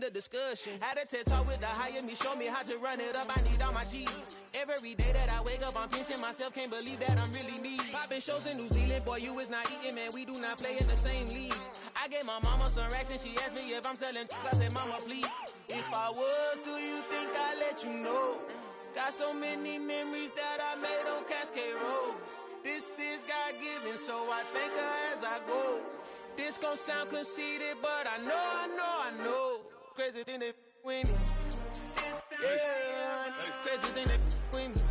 a discussion. Had a TED talk with the higher me, show me how to run it up, I need all my cheese. Every day that I wake up, I'm pinching myself, can't believe that I'm really me. Popping shows in New Zealand, boy, you is not eating, man, we do not play in the same league. I gave my mama some racks and she asked me if I'm selling, I said, mama, please. If I was, do you think I'd let you know? Got so many memories that I made on Cascade Road. This is God-given, so I thank her as I go. This gon' sound conceited, but I know. Crazy thing they with me. Yeah, crazy thing they with me.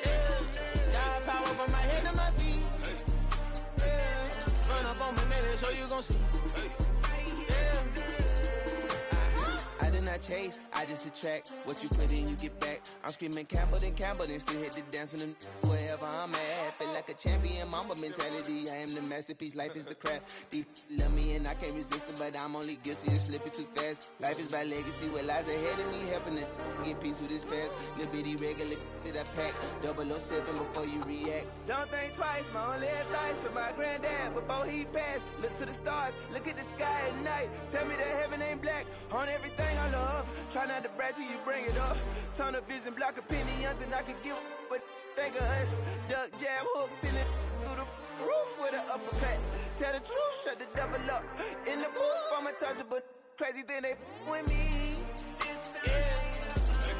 Yeah, got power from my head to my feet. Yeah, run up on me, maybe so you gon' see. Yeah. I did not chase, I just attract. What you put in, you get back. I'm screaming Campbell, then still hit the dance and wherever I'm at. Feel like a champion, mama mentality. I am the masterpiece, life is the crap. Deep love me and I can't resist it, but I'm only guilty of slipping too fast. Life is by legacy, what lies ahead of me, helping to get peace with this past. Little bitty regular that I pack, 007 before you react. Don't think twice, my only advice for my granddad before he passed. Look to the stars, look at the sky at night. Tell me that heaven ain't black on everything I love. Try not to brag till you bring it up. Tunnel vision, block opinions, and I could give but think of us. Duck jab hooks in it through the roof with an uppercut. Tell the truth, shut the devil up. In the booth, I'm untouchable. Crazy thing they with me. Yeah,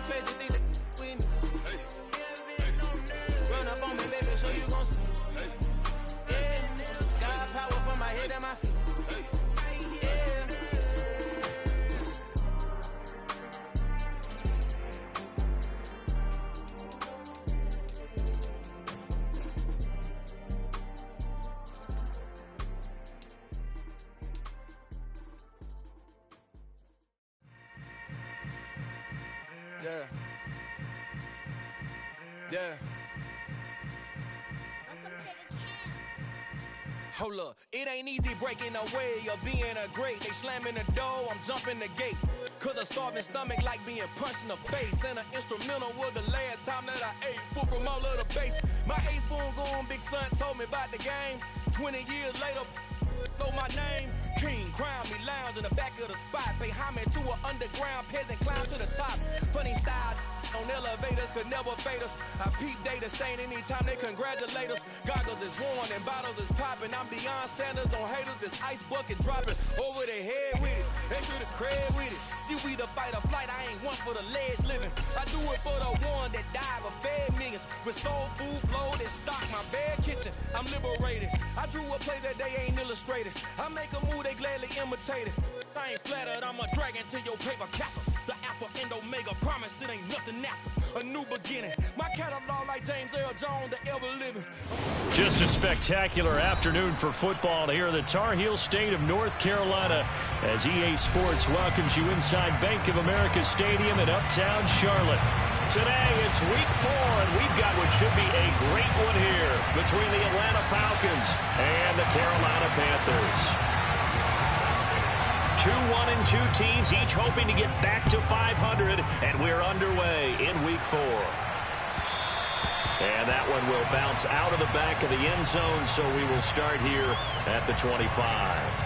crazy thing they with me. Run up on me, baby, so you gon' see. Yeah, got power from my head and my feet. Yeah. Hold up, it ain't easy breaking away or being a great. They slamming the door, I'm jumping the gate. Cause a starving stomach like being punched in the face. And an instrumental was the last time that I ate food from all of the base. My ace boom goon, big son told me about the game. 20 years later, know my name. King, crown me, lounge in the back of the spot. Pay homage to an underground peasant, climb to the top. Funny style on elevators could never fade us. I peep data stain anytime they congratulate us. Goggles is worn and bottles is popping. I'm beyond Sanders on haters. This ice bucket dropping over their head with it. They should have cred with it. You either fight or flight. I ain't one for the ledge living. I do it for the one that died but fed millions. With soul food flowed and stock my bad kitchen. I'm liberated. I drew a play that they ain't illustrated. I make a move they gladly imitated. I ain't flattered. I'm a dragon to your paper castle. The Alpha and Omega promise it ain't nothing after. A new beginning. My catalog like James Earl Jones, the ever living. Just a spectacular afternoon for football here in the Tar Heel state of North Carolina as EA Sports welcomes you inside Bank of America Stadium in uptown Charlotte. Today it's week 4 and we've got what should be a great one here between the Atlanta Falcons and the Carolina Panthers. 2-1-2 teams, each hoping to get back to 500, and we're underway in week 4. And that one will bounce out of the back of the end zone, so we will start here at the 25.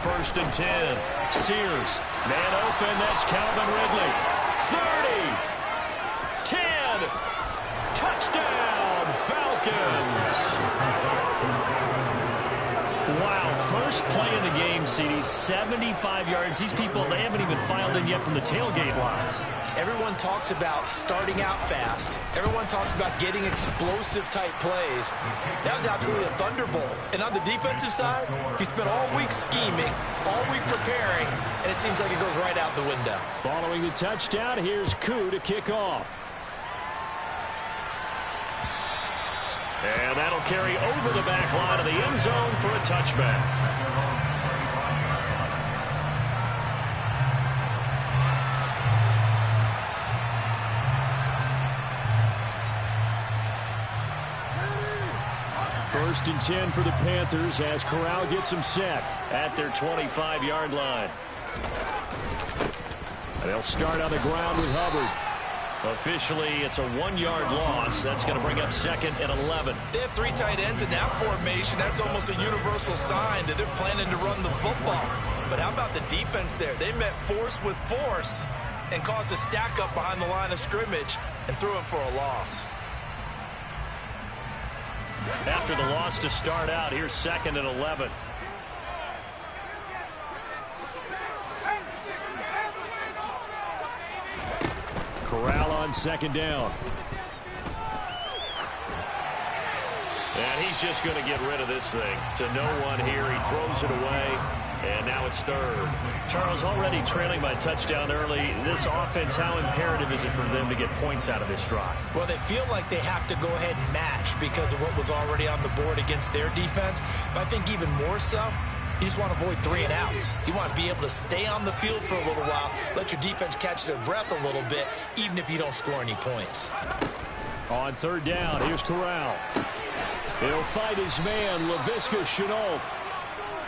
First and 10. Sears. Man open. That's Calvin Ridley. 30. 10. Touchdown, Falcons. Wow. First play of the game, CD. 75 yards. These people, they haven't even filed in yet from the tailgate lines. Everyone talks about starting out fast. Everyone talks about getting explosive-type plays. That was absolutely a thunderbolt. And on the defensive side, he spent all week scheming, all week preparing, and it seems like it goes right out the window. Following the touchdown, here's Koo to kick off. And that'll carry over the back line of the end zone for a touchback. First and 10 for the Panthers as Corral gets them set at their 25-yard line. They'll start on the ground with Hubbard. Officially, it's a 1-yard loss. That's going to bring up second and 11. They have 3 tight ends in that formation. That's almost a universal sign that they're planning to run the football. But how about the defense there? They met force with force and caused a stack up behind the line of scrimmage and threw him for a loss. After the loss to start out, here's second and 11. Corral on second down. And he's just going to get rid of this thing. To no one here. He throws it away. And now it's third. Charles, already trailing by touchdown early. This offense, how imperative is it for them to get points out of this drive? Well, they feel like they have to go ahead and match because of what was already on the board against their defense. But I think even more so, you just want to avoid 3 and outs. You want to be able to stay on the field for a little while, let your defense catch their breath a little bit, even if you don't score any points. On third down, here's Corral. He'll fight his man, Laviska Shenault.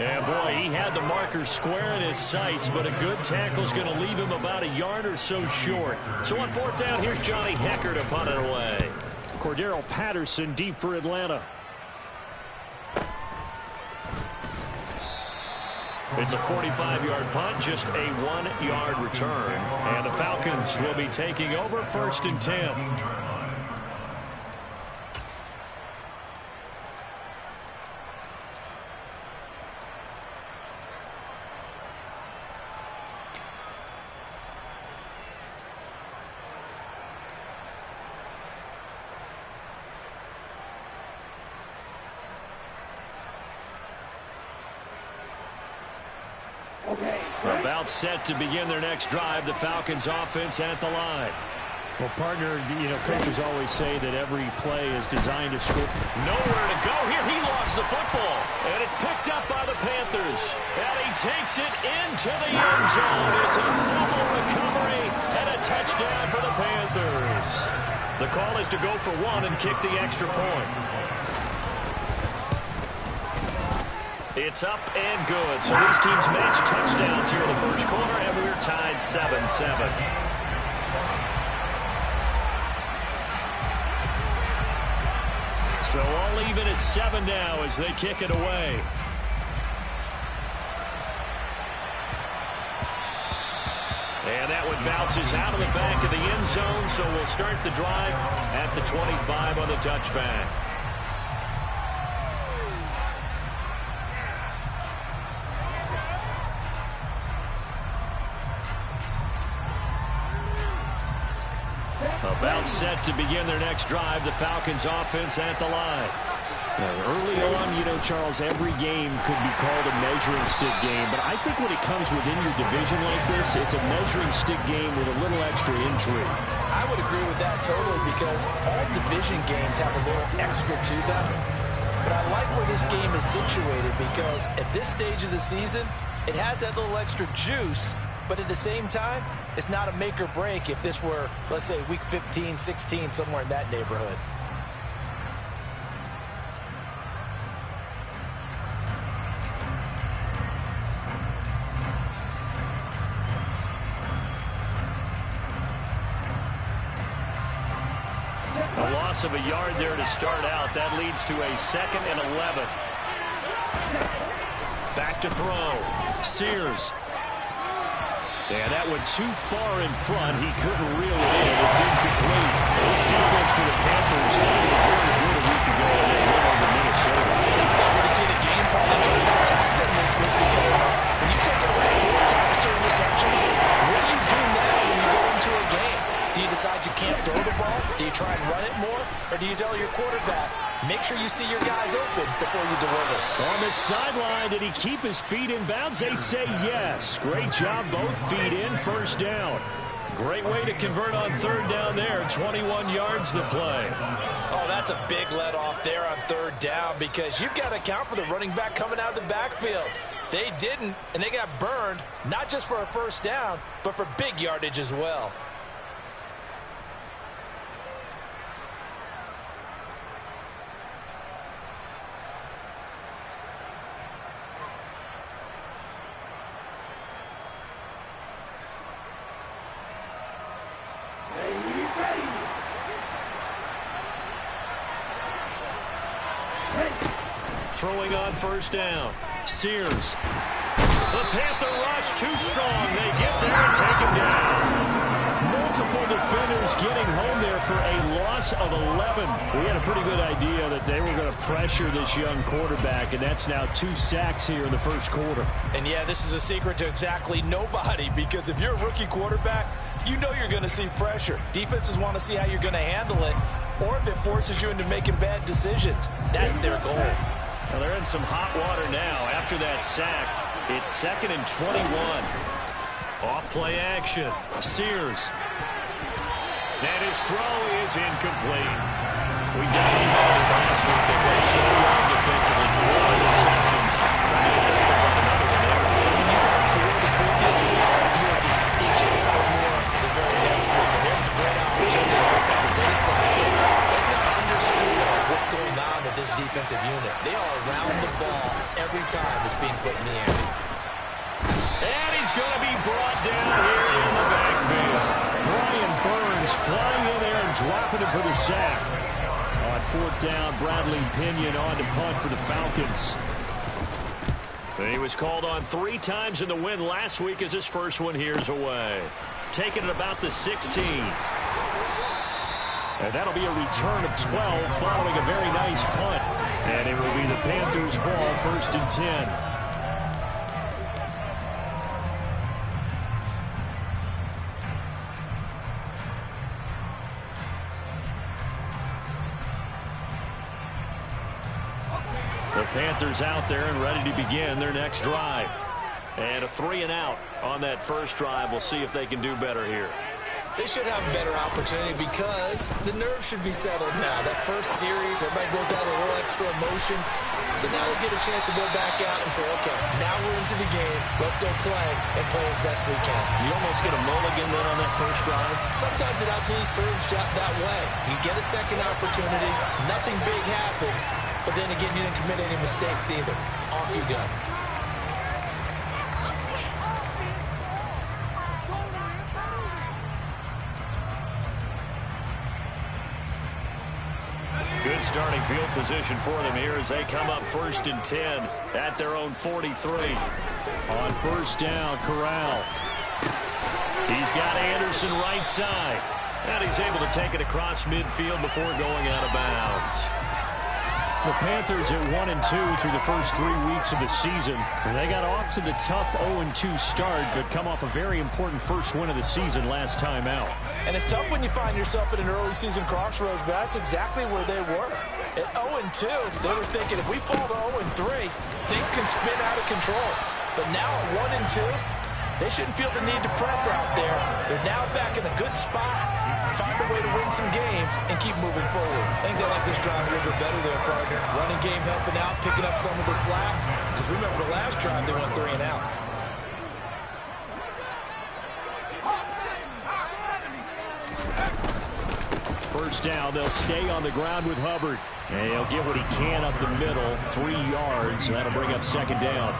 And boy, he had the marker square in his sights, but a good tackle is going to leave him about a yard or so short. So on fourth down, here's Johnny Hecker to punt it away. Cordero Patterson deep for Atlanta. It's a 45-yard punt, just a 1-yard return. And the Falcons will be taking over first and 10. About set to begin their next drive, the Falcons offense at the line. Well, partner, coaches always say that every play is designed to score. Nowhere to go here. He lost the football, and it's picked up by the Panthers. And he takes it into the end zone. It's a fumble recovery and a touchdown for the Panthers. The call is to go for 1 and kick the extra point. It's up and good. So these teams match touchdowns here in the first quarter, and we're tied 7-7. So all even at 7 now as they kick it away. And that one bounces out of the back of the end zone, so we'll start the drive at the 25 on the touchback. About set to begin their next drive, the Falcons offense at the line. Early on, Charles, every game could be called a measuring stick game, but I think when it comes within your division like this, it's a measuring stick game with a little extra intrigue. I would agree with that totally because all division games have a little extra to them. But I like where this game is situated because at this stage of the season, it has that little extra juice. But at the same time, it's not a make or break if this were, let's say, week 15, 16, somewhere in that neighborhood. A loss of a yard there to start out. That leads to a 2nd and 11. Back to throw. Sears. Yeah, that went too far in front. He couldn't reel it in. It's incomplete. This defense for the Panthers, they were very good a week ago and they went over Minnesota. We're to see the game plan and trying to attack them this week because when you take it away 4 times to interceptions, what do you do now when you go into a game? Do you decide you can't throw the ball? Do you try and run it more? Or do you tell your quarterback, make sure you see your guys open before you deliver? On the sideline, did he keep his feet in bounds? They say yes. Great job, both feet in, first down. Great way to convert on third down there. 21 yards to play. Oh, that's a big let off there on third down because you've got to account for the running back coming out of the backfield. They didn't, and they got burned, not just for a first down, but for big yardage as well. throwing on first down. Sears. The Panther rush too strong. They get there and take him down. Multiple defenders getting home there for a loss of 11. We had a pretty good idea that they were going to pressure this young quarterback, and that's now 2 sacks here in the first quarter. And yeah, this is a secret to exactly nobody, because if you're a rookie quarterback, you know you're going to see pressure. Defenses want to see how you're going to handle it, or if it forces you into making bad decisions. That's their goal. Well, they're in some hot water now after that sack. It's 2nd and 21. Off play action. Sears. And his throw is incomplete. We documented last week that went so long defensively, 4 interceptions. Trying to get their hands on another one there. When you have 4 the previous week, you are just itching for more the very next week. And there's a great opportunity to work on the wayside. But let's not underscore what's going on with this defensive unit. They are around the ball every time it's being put in the air. And he's going to be brought down here in the backfield. Brian Burns flying in there and dropping it for the sack. On 4th down, Bradley Pinion on to punt for the Falcons. He was called on 3 times in the win last week as his first one here's away. Taking it about the 16. And that'll be a return of 12 following a very nice punt. And it will be the Panthers' ball, 1st and 10. The Panthers out there and ready to begin their next drive. And a 3 and out on that first drive. We'll see if they can do better here. They should have a better opportunity because the nerves should be settled now. That first series, everybody goes out a little extra emotion. So now they get a chance to go back out and say, okay, now we're into the game. Let's go play and play as best we can. You almost get a mulligan then on that first drive. Sometimes it absolutely serves that way. You get a second opportunity. Nothing big happened. But then again, you didn't commit any mistakes either. Off you go. Good starting field position for them here as they come up 1st and 10 at their own 43. On 1st down, Corral. He's got Anderson right side. And he's able to take it across midfield before going out of bounds. The Panthers at 1-2 through the first 3 weeks of the season. And they got off to the tough 0-2 start, but come off a very important first win of the season last time out. And it's tough when you find yourself at an early season crossroads, but that's exactly where they were. At 0-2, they were thinking if we fall to 0-3, things can spin out of control. But now at 1-2, they shouldn't feel the need to press out there. They're now back in a good spot. Find a way to win some games and keep moving forward. I think they like this drive a little bit better there, partner. Running game helping out, picking up some of the slack. Because remember the last drive, they went 3 and out. First down, they'll stay on the ground with Hubbard. And he'll get what he can up the middle, 3 yards. So that'll bring up 2nd down.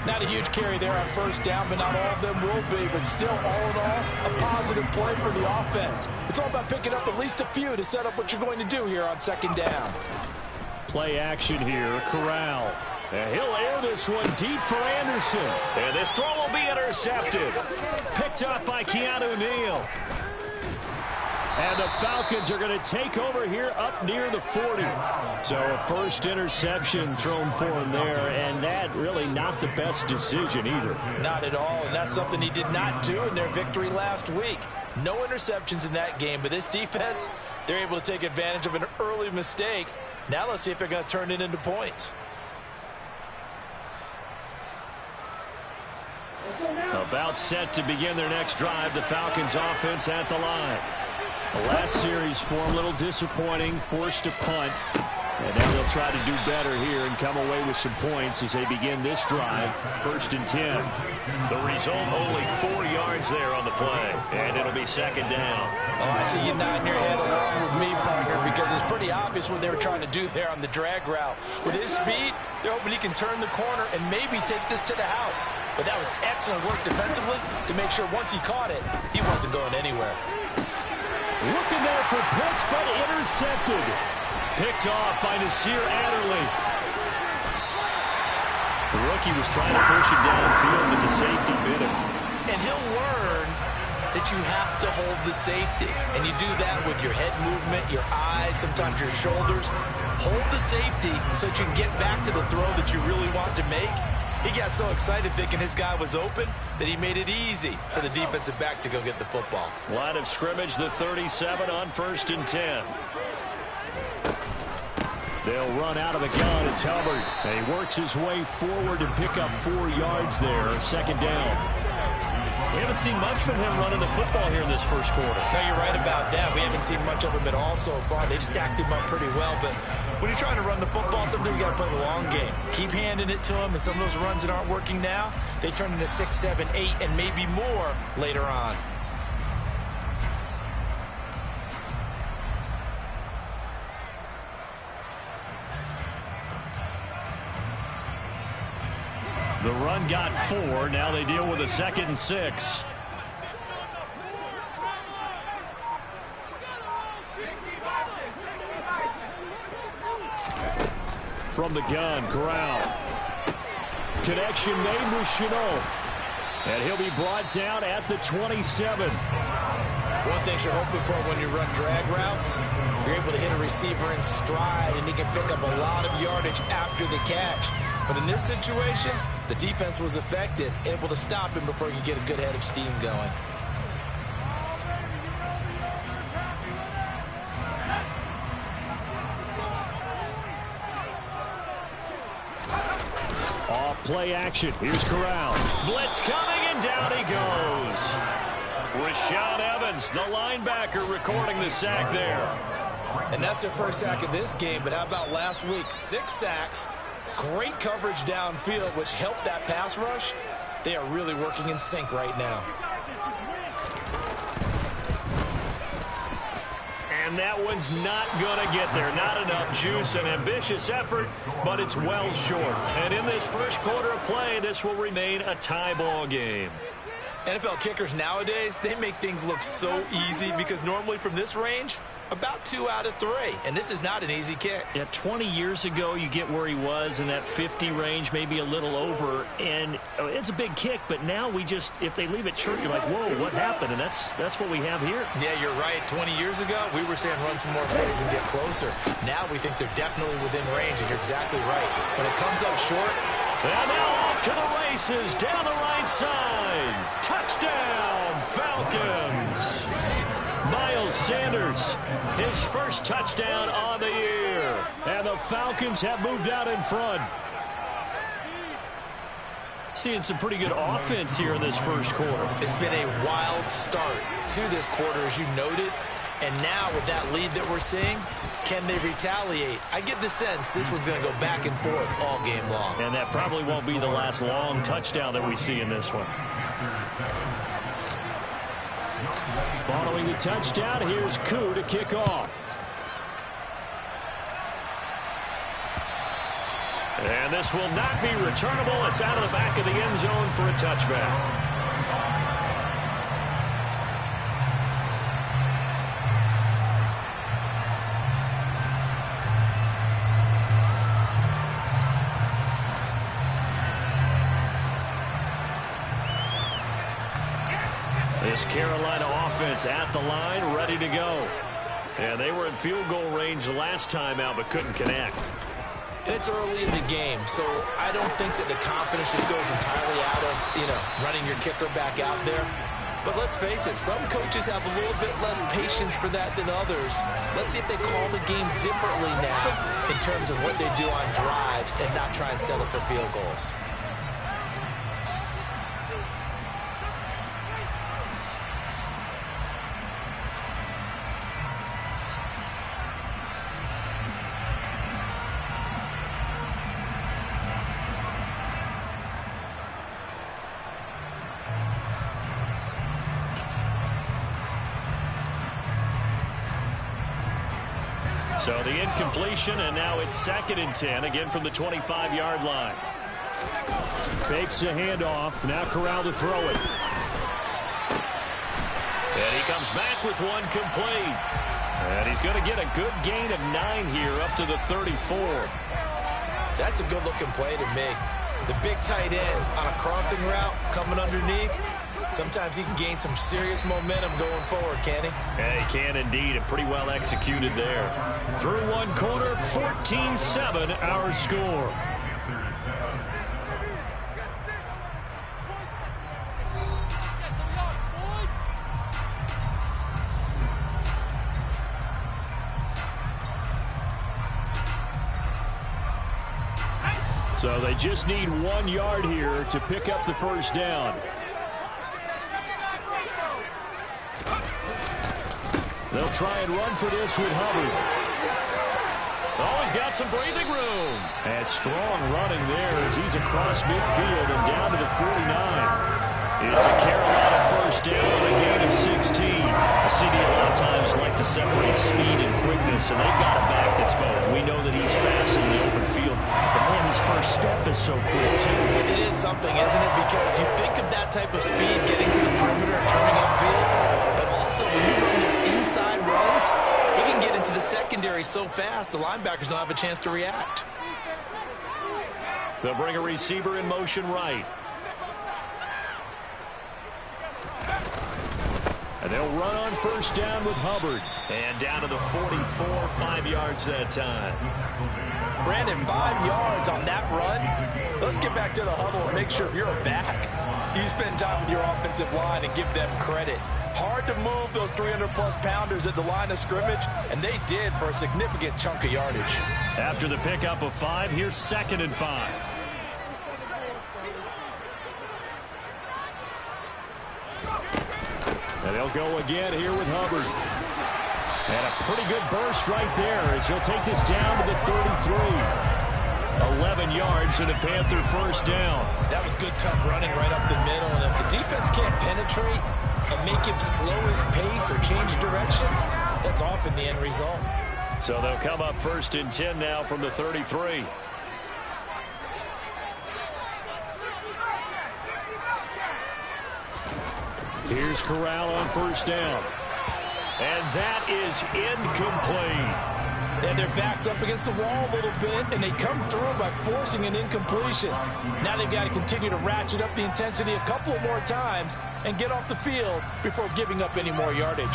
Not a huge carry there on 1st down, but not all of them will be. But still, all in all, a positive play for the offense. It's all about picking up at least a few to set up what you're going to do here on 2nd down. Play action here, Corral. And he'll air this one deep for Anderson. And this throw will be intercepted. Picked up by Keanu Neal. And the Falcons are going to take over here up near the 40. So a first interception thrown for him there, and that really not the best decision either. Not at all, and that's something he did not do in their victory last week. No interceptions in that game, but this defense, they're able to take advantage of an early mistake. Now let's see if they're going to turn it into points. About set to begin their next drive, the Falcons offense at the line. The last series for them, a little disappointing, forced a punt. And now they'll try to do better here and come away with some points as they begin this drive, 1st and 10. The result, only 4 yards there on the play, and it'll be 2nd down. Oh, I see you nodding your head along with me, partner, because it's pretty obvious what they were trying to do there on the drag route. With his speed, they're hoping he can turn the corner and maybe take this to the house. But that was excellent work defensively to make sure once he caught it, he wasn't going anywhere. Looking there for Pitts, but intercepted. Picked off by Nasir Adderley. The rookie was trying to push it downfield, but the safety bit him. And he'll learn that you have to hold the safety. And you do that with your head movement, your eyes, sometimes your shoulders. Hold the safety so that you can get back to the throw that you really want to make. He got so excited thinking his guy was open that he made it easy for the defensive back to go get the football. Line of scrimmage, the 37 on 1st and 10. They'll run out of the gun. It's Hubbard. And he works his way forward and pick up 4 yards there. 2nd down. We haven't seen much from him running the football here in this first quarter. No, you're right about that. We haven't seen much of him at all so far. They've stacked him up pretty well. But when you're trying to run the football, sometimes you got to play the long game. Keep handing it to him. And some of those runs that aren't working now, they turn into 6, 7, 8, and maybe more later on. The run got 4. Now they deal with a 2nd and 6. From the gun, Corral. Connection made with Chenault. And he'll be brought down at the 27. One thing you're hoping for when you run drag routes, you're able to hit a receiver in stride, and he can pick up a lot of yardage after the catch. But in this situation, the defense was effective, able to stop him before he could get a good head of steam going. Off play action. Here's Corral. Blitz coming, and down he goes. Rashaan Evans, the linebacker, recording the sack there. And that's their first sack of this game, but how about last week? 6 sacks, great coverage downfield, which helped that pass rush. They are really working in sync right now. And that one's not going to get there. Not enough juice. An ambitious effort, but it's well short. And in this first quarter of play, this will remain a tie ball game. NFL kickers nowadays, they make things look so easy because normally from this range, about 2 out of 3. And this is not an easy kick. Yeah, 20 years ago, you get where he was in that 50 range, maybe a little over. And it's a big kick, but now we just, if they leave it short, you're like, whoa, what happened? And that's what we have here. Yeah, you're right. 20 years ago, we were saying run some more plays and get closer. Now we think they're definitely within range, and you're exactly right. When it comes up short. And now off to the races, down the right side. Touchdown, Falcons. Miles Sanders, his first touchdown on the year. And the Falcons have moved out in front. Seeing some pretty good offense here in this first quarter. It's been a wild start to this quarter, as you noted. And now with that lead that we're seeing, can they retaliate? I get the sense this one's going to go back and forth all game long. And that probably won't be the last long touchdown that we see in this one. Following the touchdown, here's Koo to kick off. And this will not be returnable. It's out of the back of the end zone for a touchback. This Carolina offense at the line, ready to go. And they were in field goal range last time out, but couldn't connect. And it's early in the game, so I don't think that the confidence just goes entirely out of, running your kicker back out there. But let's face it, some coaches have a little bit less patience for that than others. Let's see if they call the game differently now in terms of what they do on drives and not try and settle for field goals. So the incompletion, and now it's 2nd and 10, again from the 25-yard line. Fakes a handoff. Now Corral to throw it. And he comes back with one complete. And he's going to get a good gain of 9 here up to the 34. That's a good-looking play to me. The big tight end on a crossing route coming underneath. Sometimes he can gain some serious momentum going forward, can he? Yeah, he can indeed, and pretty well executed there. Through one quarter, 14-7 our score. So they just need 1 yard here to pick up the first down. They'll try and run for this with Hubbard. Oh, he's got some breathing room. And strong running there as he's across midfield and down to the 49. It's a Carolina first down on a gain of 16. The CD a lot of times like to separate speed and quickness, and they've got a back that's both. We know that he's fast in the open field, but man, his first step is so quick, too. It is something, isn't it? Because you think of that type of speed getting to the perimeter and turning upfield, but also when you run those inside runs, he can get into the secondary so fast, the linebackers don't have a chance to react. They'll bring a receiver in motion right. And they'll run on first down with Hubbard. And down to the 44, 5 yards that time. Brandon, 5 yards on that run. Let's get back to the huddle and make sure if you're a back, you spend time with your offensive line and give them credit. Hard to move those 300-plus pounders at the line of scrimmage, and they did for a significant chunk of yardage. After the pickup of 5, here's 2nd and 5. And they'll go again here with Hubbard. And a pretty good burst right there as he'll take this down to the 33. 11 yards and a Panther first down. That was good, tough running right up the middle. And if the defense can't penetrate and make him slow his pace or change direction, that's often the end result. So they'll come up 1st and 10 now from the 33. Here's Corral on first down. And that is incomplete. And their back's up against the wall a little bit, and they come through by forcing an incompletion. Now they've got to continue to ratchet up the intensity a couple of more times and get off the field before giving up any more yardage.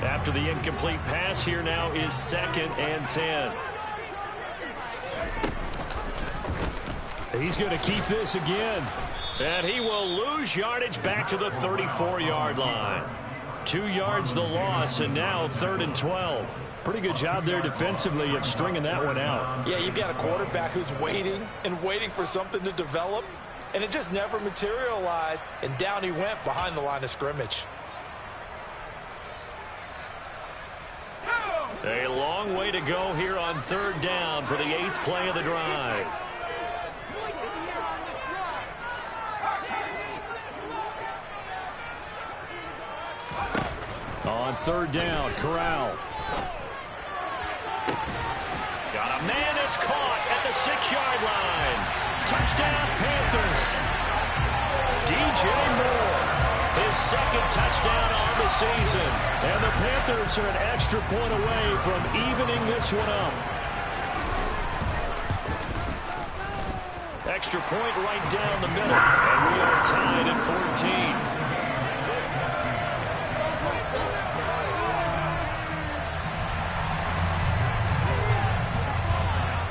After the incomplete pass, here now is 2nd and 10. He's going to keep this again. And he will lose yardage back to the 34-yard line. 2 yards the loss, and now 3rd and 12. Pretty good job there defensively of stringing that one out. Yeah, you've got a quarterback who's waiting and waiting for something to develop, and it just never materialized, and down he went behind the line of scrimmage. A long way to go here on 3rd down for the 8th play of the drive. On 3rd down, Corral. Got a man that's caught at the 6-yard line. Touchdown, Panthers. DJ Moore, his 2nd touchdown on the season. And the Panthers are an extra point away from evening this one up. Extra point right down the middle. And we are tied at 14.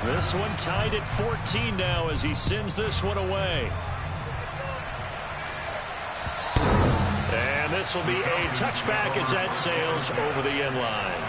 This one tied at 14 now as he sends this one away. And this will be a touchback as that sails over the end line.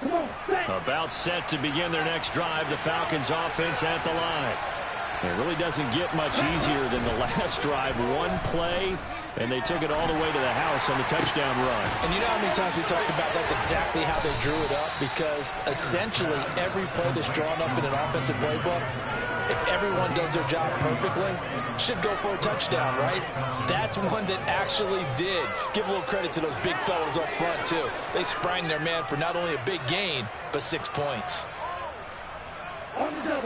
About set to begin their next drive, the Falcons offense at the line. It really doesn't get much easier than the last drive. One play, and they took it all the way to the house on the touchdown run. And you know how many times we talked about that's exactly how they drew it up, because essentially every play that's drawn up in an offensive playbook, if everyone does their job perfectly, should go for a touchdown, right? That's one that actually did. Give a little credit to those big fellas up front, too. They sprang their man for not only a big gain, but 6 points.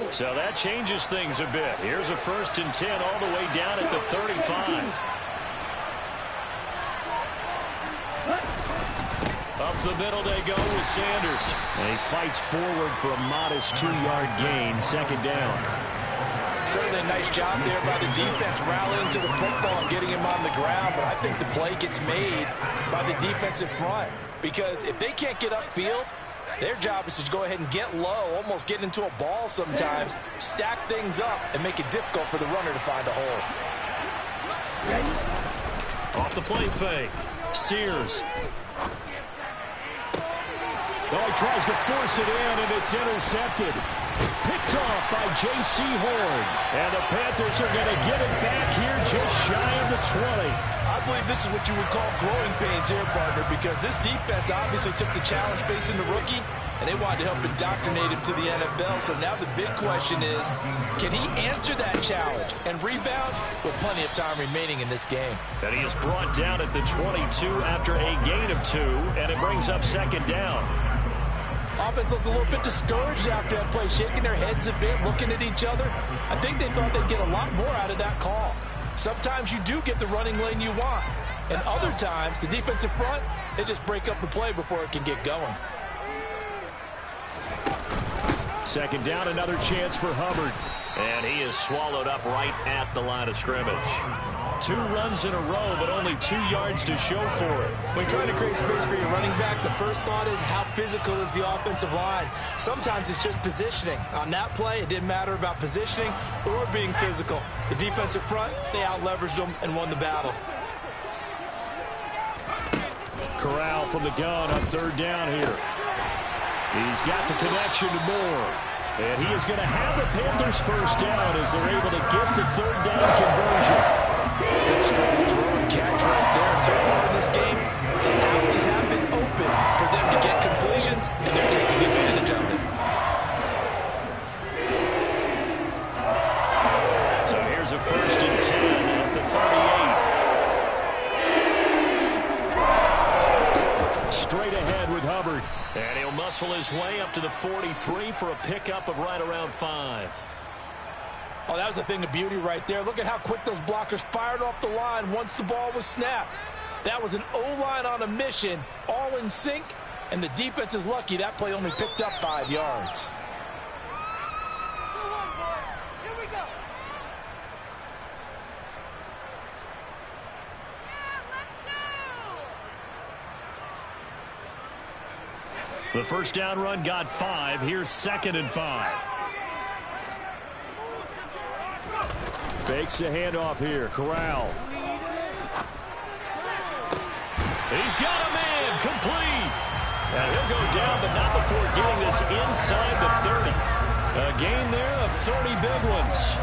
So that changes things a bit. Here's a 1st and 10 all the way down at the 35. Up the middle they go with Sanders. And he fights forward for a modest 2-yard gain, 2nd down. Certainly a nice job there by the defense rallying to the football and getting him on the ground. But I think the play gets made by the defensive front, because if they can't get upfield, their job is to go ahead and get low, almost get into a ball sometimes, stack things up, and make it difficult for the runner to find a hole. Off the play fake. Sears. Oh, he tries to force it in, and it's intercepted. Picked off by J.C. Horn. And the Panthers are going to get it back here just shy of the 20. I believe this is what you would call growing pains here, partner, because this defense obviously took the challenge facing the rookie, and they wanted to help indoctrinate him to the NFL. So now the big question is, can he answer that challenge and rebound with plenty of time remaining in this game? And he is brought down at the 22 after a gain of 2, and it brings up 2nd down. Offense looked a little bit discouraged after that play, shaking their heads a bit, looking at each other. I think they thought they'd get a lot more out of that call. Sometimes you do get the running lane you want, and other times the defensive front, they just break up the play before it can get going. 2nd down, another chance for Hubbard. And he is swallowed up right at the line of scrimmage. 2 runs in a row, but only 2 yards to show for it. When trying to create space for your running back, the first thought is how physical is the offensive line. Sometimes it's just positioning. On that play, it didn't matter about positioning or being physical. The defensive front, they out-leveraged them and won the battle. Corral from the gun on 3rd down here. He's got the connection to Moore. And he is going to have the Panthers 1st down as they're able to get the 3rd down conversion. Good strong throw and catch right there. And so far in this game, the alleys have been open for them to get completions, and they're taking advantage of it. So here's a 1st and 10 at the 38. Straight ahead with Hubbard. And he'll muscle his way up to the 43 for a pickup of right around 5. Oh, that was a thing of beauty right there. Look at how quick those blockers fired off the line once the ball was snapped. That was an O-line on a mission, all in sync, and the defense is lucky that play only picked up 5 yards. Here we go. The 1st down run got 5. Here's 2nd and 5. Fakes the handoff here. Corral. He's got a man. Complete. And he'll go down, but not before getting this inside the 30. A gain there of 30 big ones.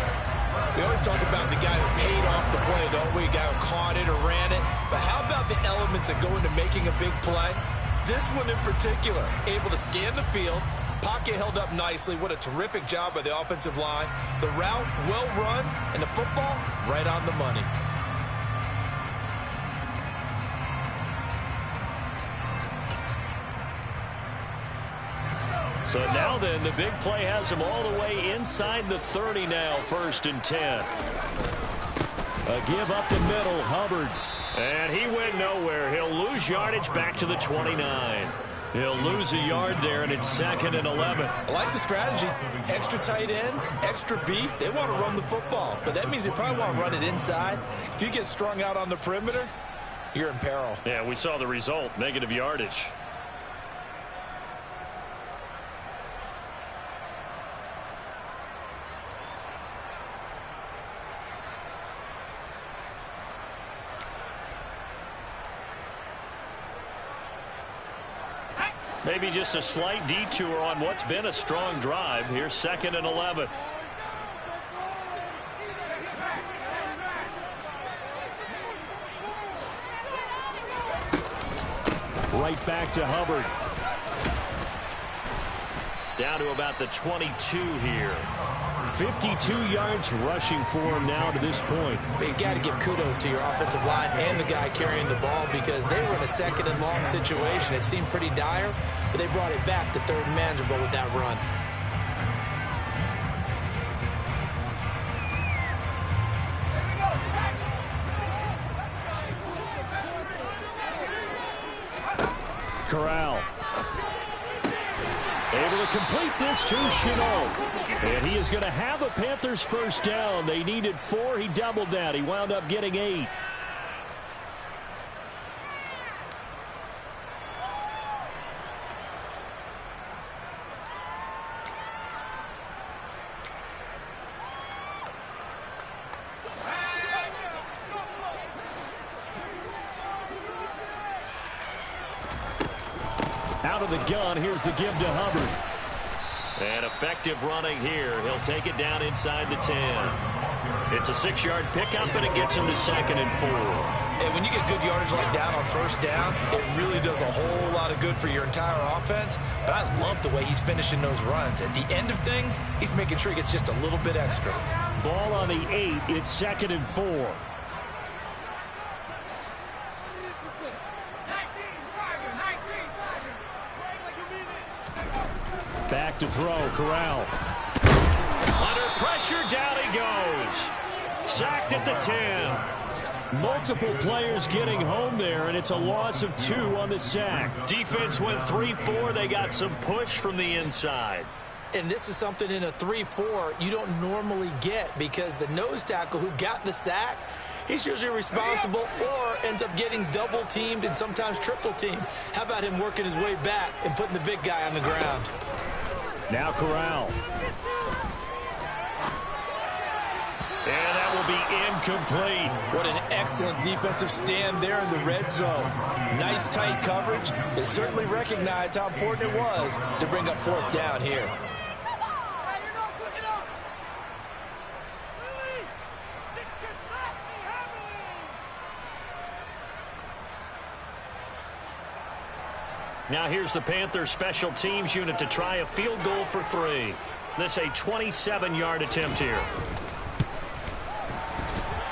We always talk about the guy who paid off the play, don't we? A guy who caught it or ran it. But how about the elements that go into making a big play? This one in particular, able to scan the field. Pocket held up nicely. What a terrific job by the offensive line. The route, well run, and the football, right on the money. So now then, the big play has him all the way inside the 30 now, 1st and 10. A give up the middle, Hubbard. And he went nowhere. He'll lose yardage back to the 29. He'll lose a yard there, and it's 2nd and 11. I like the strategy. Extra tight ends, extra beef. They want to run the football, but that means they probably want to run it inside. If you get strung out on the perimeter, you're in peril. Yeah, we saw the result, negative yardage. Maybe just a slight detour on what's been a strong drive. Here's 2nd and 11. Right back to Hubbard. Down to about the 22 here. 52 yards rushing for him now to this point. You got to give kudos to your offensive line and the guy carrying the ball because they were in a 2nd and long situation. It seemed pretty dire, but they brought it back to 3rd and manageable with that run. Corral. Able to complete this to Chenault. And he is going to have a Panthers first down. They needed 4. He doubled that. He wound up getting 8. Out of the gun, here's the give to Hubbard. And effective running here. He'll take it down inside the 10. It's a 6-yard pickup, and it gets him to 2nd and 4. And when you get good yardage like that on first down, it really does a whole lot of good for your entire offense. But I love the way he's finishing those runs. At the end of things, he's making sure he gets just a little bit extra. Ball on the 8. It's 2nd and 4. Back to throw, Corral. Under pressure, down he goes. Sacked at the 10. Multiple players getting home there, and it's a loss of 2 on the sack. Defense went 3-4. They got some push from the inside. And this is something in a 3-4 you don't normally get because the nose tackle who got the sack, he's usually responsible or ends up getting double teamed and sometimes triple teamed. How about him working his way back and putting the big guy on the ground? Now Corral. And that will be incomplete. What an excellent defensive stand there in the red zone. Nice tight coverage. They certainly recognized how important it was to bring up 4th down here. Now here's the Panthers special teams unit to try a field goal for 3. This a 27-yard attempt here.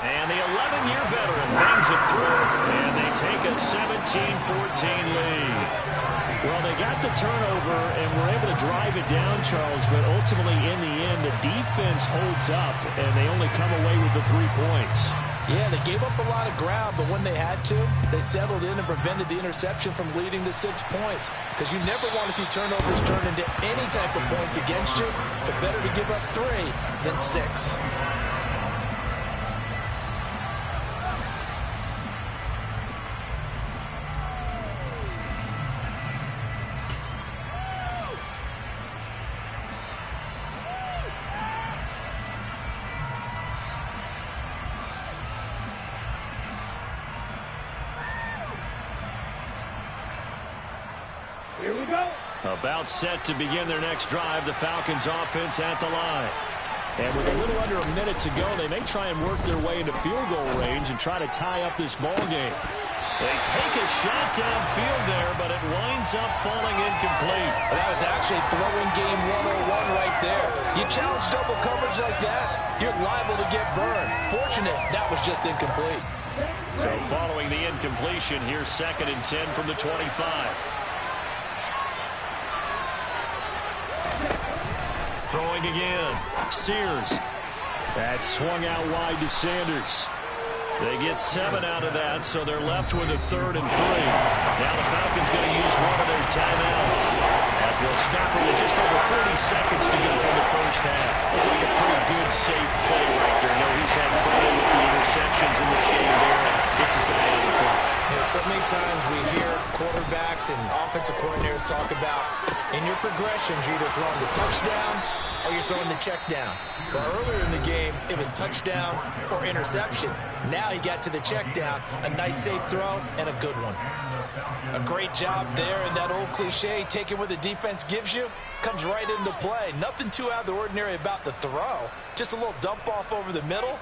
And the 11-year veteran bangs it through, and they take a 17-14 lead. Well, they got the turnover and were able to drive it down, Charles, but ultimately in the end, the defense holds up, and they only come away with the 3 points. Yeah, they gave up a lot of ground, but when they had to, they settled in and prevented the interception from leading to 6 points. Because you never want to see turnovers turn into any type of points against you, but better to give up 3 than 6. About set to begin their next drive, the Falcons offense at the line. And with a little under a minute to go, they may try and work their way into field goal range and try to tie up this ball game. They take a shot downfield there, but it winds up falling incomplete. That was actually throwing game 101 right there. You challenge double coverage like that, you're liable to get burned. Fortunate, that was just incomplete. So following the incompletion, here's 2nd and 10 from the 25. Throwing again. Sears. That swung out wide to Sanders. They get 7 out of that, so they're left with a 3rd and 3. Now the Falcons going to use one of their timeouts as they'll stop it with just over 40 seconds to go in the first half. Like a pretty good, safe play right there. No, he's had trouble with the interceptions in this game there. Gets his guy out of the front. You know, so many times we hear quarterbacks and offensive coordinators talk about in your progressions, you're either throwing the touchdown or you're throwing the check down. But earlier in the game, it was touchdown or interception. Now he got to the check down, a nice safe throw, and a good one. A great job there, and that old cliche, taking what the defense gives you, comes right into play. Nothing too out of the ordinary about the throw. Just a little dump off over the middle.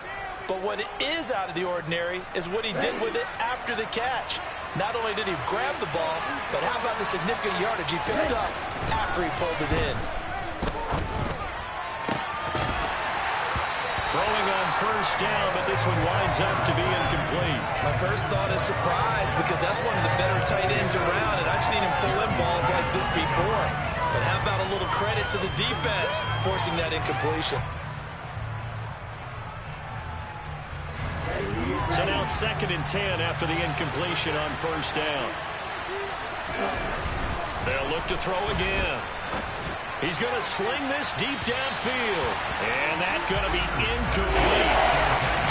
But what is out of the ordinary is what he did with it after the catch. Not only did he grab the ball, but how about the significant yardage he picked up after he pulled it in. Throwing on first down, but this one winds up to be incomplete. My first thought is surprise, because that's one of the better tight ends around, and I've seen him pull in balls like this before. But how about a little credit to the defense forcing that incompletion? So now 2nd and 10 after the incompletion on first down. They'll look to throw again. He's going to sling this deep downfield. And that's going to be incomplete.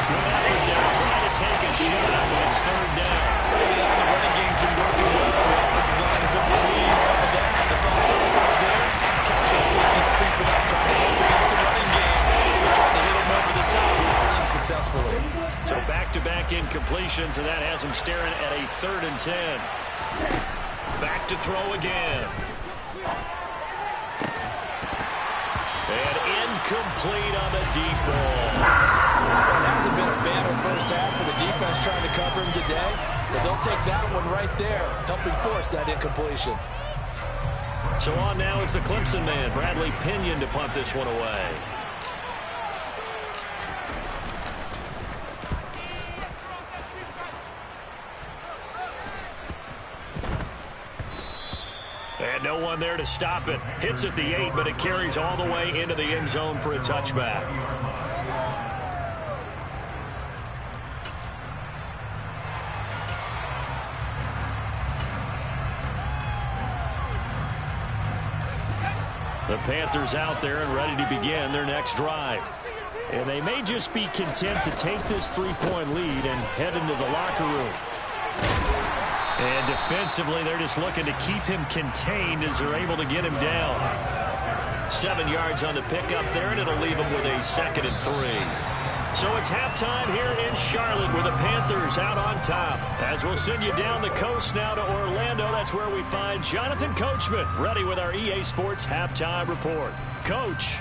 Good effort there trying to take a shot, but it's 3rd down. Early on, the running game's been working well. The offensive line has been pleased by that. The thought process there. Casual safety's creeping up, trying to help against the running game. They're trying to hit him over the top unsuccessfully. So back-to-back incompletions, and that has him staring at a 3rd and 10. Back to throw again. And incomplete on the deep ball. Well, that hasn't been a banner first half for the defense trying to cover him today. But they'll take that one right there, helping force that incompletion. So on now is the Clemson man, Bradley Pinion, to punt this one away. And no one there to stop it. Hits at the 8, but it carries all the way into the end zone for a touchback. The Panthers out there and ready to begin their next drive. And they may just be content to take this 3-point lead and head into the locker room. And defensively, they're just looking to keep him contained as they're able to get him down. 7 yards on the pickup there, and it'll leave him with a 2nd and 3. So it's halftime here in Charlotte with the Panthers out on top. As we'll send you down the coast now to Orlando, that's where we find Jonathan Coachman ready with our EA Sports Halftime Report. Coach.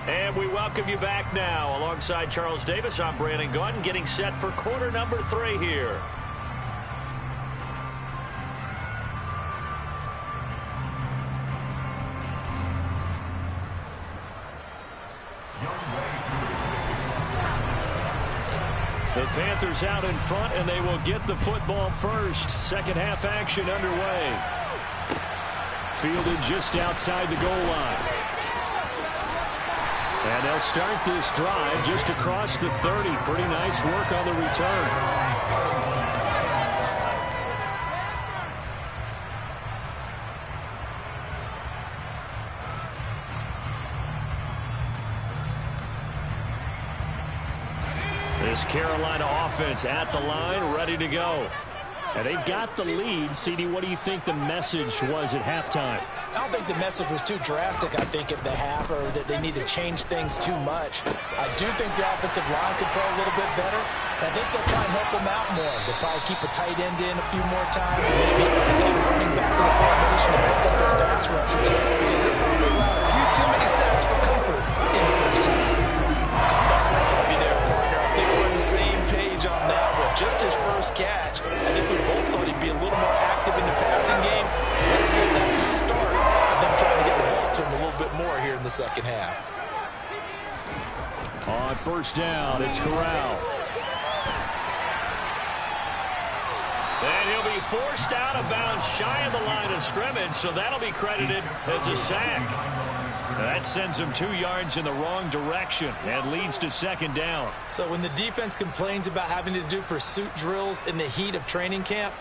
And we welcome you back now. Alongside Charles Davis, I'm Brandon Gaudin, getting set for quarter number 3 here. The Panthers out in front, and they will get the football first. Second half action underway. Fielded just outside the goal line. And they'll start this drive just across the 30. Pretty nice work on the return. This Carolina offense at the line, ready to go. And they've got the lead. CD, what do you think the message was at halftime? I don't think the message was too drastic, I think, at the half, or that they need to change things too much. I do think the offensive line could play a little bit better. I think they'll try and help them out more. They'll probably keep a tight end in a few more times, and maybe running back to the formation to pick up those pass rushes. Because they probably allowed a few too many sacks for comfort in the first half. I'll be there, partner. I think we're on the same page on that one. Just his first catch, I think we both thought he'd be a little more active in the passing game. Let's see if that's the start of them trying to get the ball to him a little bit more here in the second half. On first down, it's Corral. And he'll be forced out of bounds shy of the line of scrimmage, so that'll be credited as a sack. That sends him 2 yards in the wrong direction and leads to second down. So when the defense complains about having to do pursuit drills in the heat of training camp,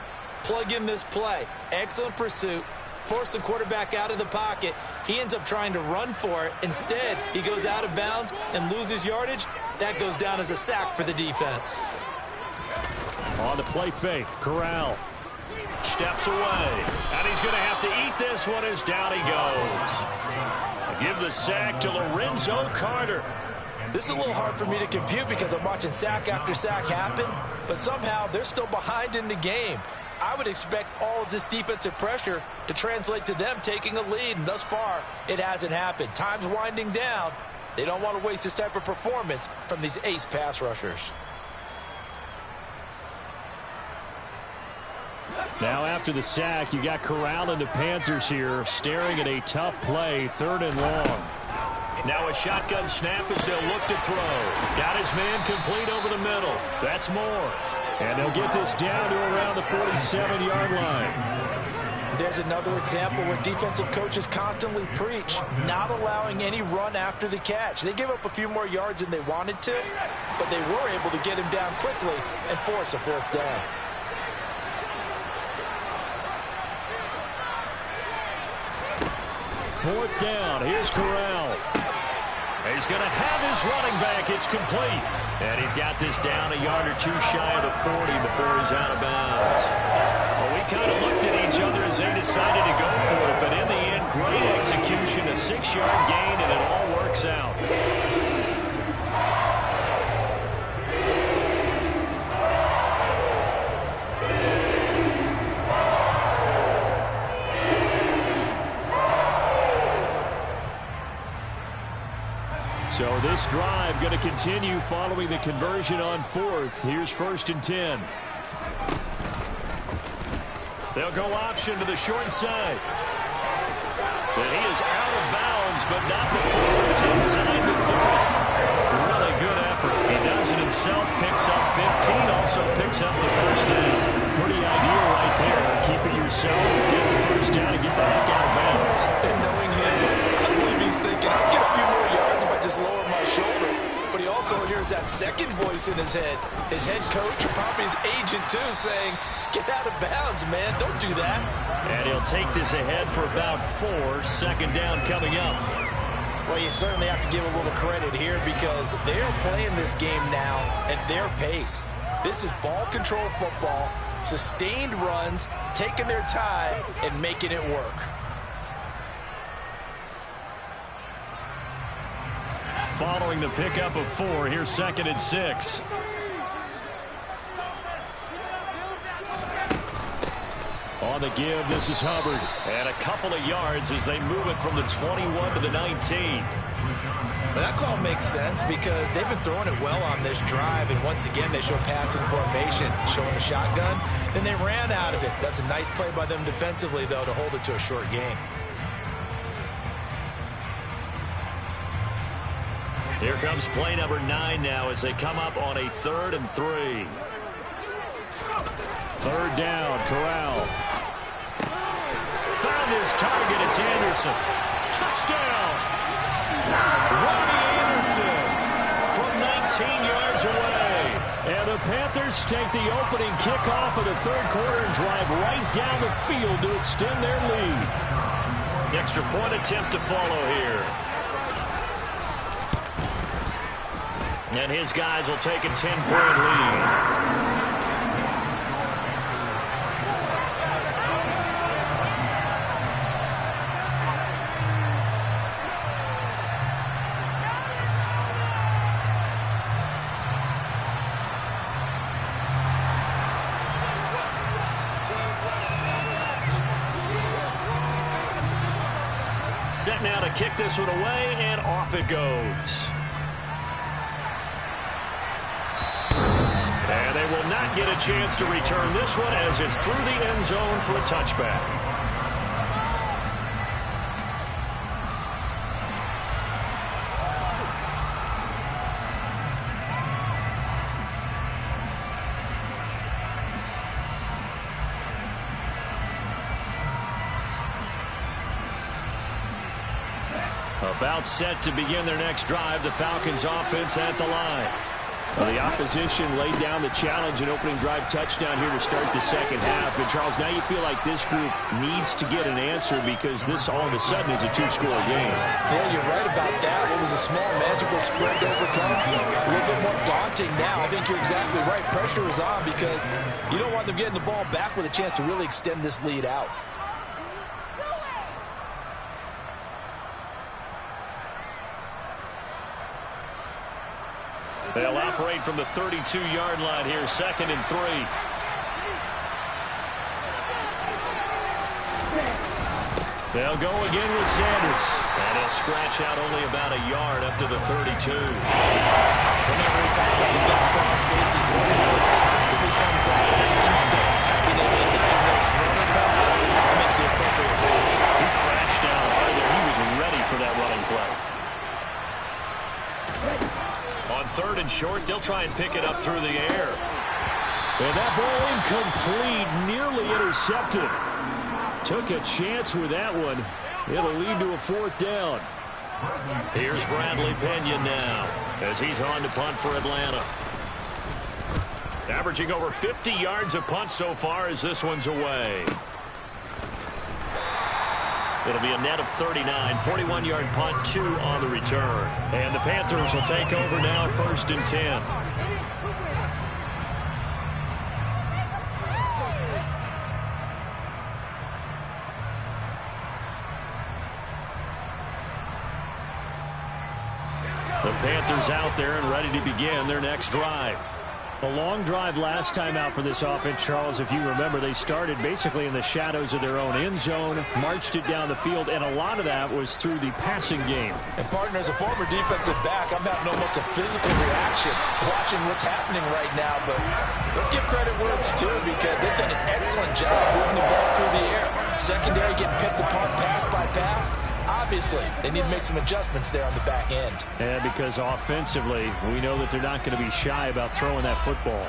plug in this play. Excellent pursuit. Force the quarterback out of the pocket. He ends up trying to run for it. Instead, he goes out of bounds and loses yardage. That goes down as a sack for the defense. On the play fake, Corral. steps away. And he's going to have to eat this one as down he goes. Give the sack to Lorenzo Carter. This is a little hard for me to compute because I'm watching sack after sack happen, but somehow they're still behind in the game. I would expect all of this defensive pressure to translate to them taking a lead, and thus far, it hasn't happened. Time's winding down. They don't want to waste this type of performance from these ace pass rushers. Now after the sack, you got Corral and the Panthers here staring at a tough play, 3rd and long. Now a shotgun snap as they'll look to throw. Got his man complete over the middle. That's more. And they'll get this down to around the 47-yard line. There's another example where defensive coaches constantly preach, not allowing any run after the catch. They gave up a few more yards than they wanted to, but they were able to get him down quickly and force a 4th down. Fourth down. Here's Corral. He's going to have his running back. It's complete. And he's got this down a yard or two shy of the 40 before he's out of bounds. Well, we kind of looked at each other as they decided to go for it. But in the end, great execution, a 6-yard gain, and it all works out. So this drive going to continue following the conversion on 4th. Here's 1st and 10. They'll go option to the short side. And he is out of bounds, but not before he's inside the 30. Really good effort. He does it himself, picks up 15, also picks up the 1st down. Pretty ideal right there. Keep it yourself, get the 1st down, and get the heck out of bounds. And knowing him, I believe he's thinking, I'll get a few more yards if I just lower my shoulder. But he also hears that second voice in his head. His head coach, or probably his agent too, saying, get out of bounds, man. Don't do that. And he'll take this ahead for about 4. 2nd down coming up. Well, you certainly have to give a little credit here because they're playing this game now at their pace. This is ball control football, sustained runs, taking their time, and making it work. Following the pickup of 4, here's 2nd and 6. On the give, this is Hubbard. And a couple of yards as they move it from the 21 to the 19. But that call makes sense because they've been throwing it well on this drive, and once again they show passing formation, showing a shotgun. Then they ran out of it. That's a nice play by them defensively, though, to hold it to a short gain. Here comes play number 9 now as they come up on a 3rd and 3. 3rd down, Corral. Found his target, it's Anderson. Touchdown! Ronnie Anderson from 19 yards away. And the Panthers take the opening kickoff of the 3rd quarter and drive right down the field to extend their lead. Extra point attempt to follow here. And his guys will take a 10-point lead. Set now to kick this one away, and off it goes. And they will not get a chance to return this one as it's through the end zone for a touchback. About set to begin their next drive, the Falcons offense at the line. Well, the opposition laid down the challenge and opening drive touchdown here to start the second half. And, Charles, now you feel like this group needs to get an answer because this all of a sudden is a two-score game. Yeah, you're right about that. It was a small, magical spread to overcome. A little bit more daunting now. I think you're exactly right. Pressure is on because you don't want them getting the ball back with a chance to really extend this lead out. They'll operate from the 32-yard line here, 2nd and 3. They'll go again with Sanders. And he'll scratch out only about a yard up to the 32. Whenever we talk about the best strong safeties, one word constantly comes out, and that's instincts. Being able to diagnose running pass and make the appropriate moves. He crashed down hard there. He was ready for that running play. On 3rd and short, they'll try and pick it up through the air. And that ball incomplete, nearly intercepted. Took a chance with that one. It'll lead to a 4th down. Here's Bradley Pena now as he's on to punt for Atlanta. Averaging over 50 yards a punt so far as this one's away. It'll be a net of 39, 41-yard punt, 2 on the return. And the Panthers will take over now, 1st and 10. The Panthers out there and ready to begin their next drive. A long drive last time out for this offense, Charles. If you remember, they started basically in the shadows of their own end zone, marched it down the field, and a lot of that was through the passing game. And, partner, as a former defensive back, I'm having almost a physical reaction watching what's happening right now. But let's give credit where it's due because they've done an excellent job moving the ball through the air. Secondary getting picked apart pass by pass. Obviously, they need to make some adjustments there on the back end. And because offensively, we know that they're not going to be shy about throwing that football.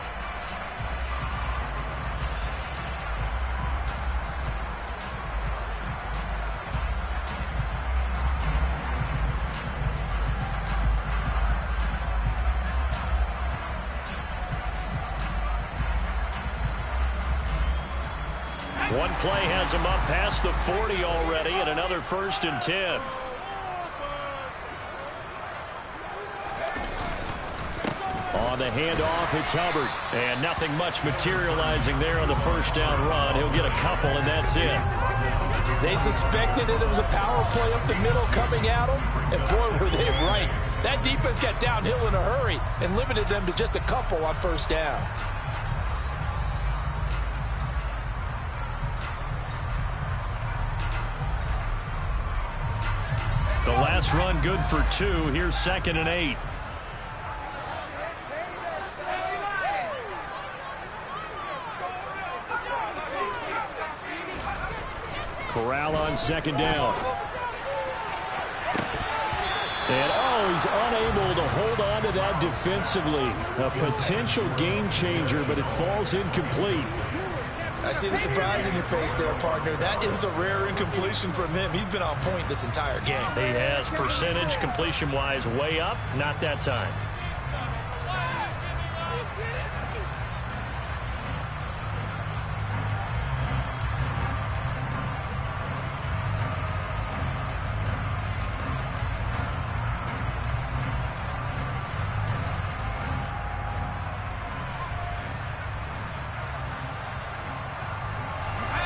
One play has him up past the 40 already, and another 1st and 10. On the handoff, it's Hubbard. And nothing much materializing there on the 1st down run. He'll get a couple, and that's it. They suspected that it was a power play up the middle coming at them, and boy, were they right. That defense got downhill in a hurry and limited them to just a couple on 1st down. The last run good for 2. Here's 2nd and 8. Corral on 2nd down. And, he's unable to hold on to that defensively. A potential game changer, but it falls incomplete. I see the surprise in your face there, partner. That is a rare incompletion from him. He's been on point this entire game. He has percentage completion-wise way up. Not that time.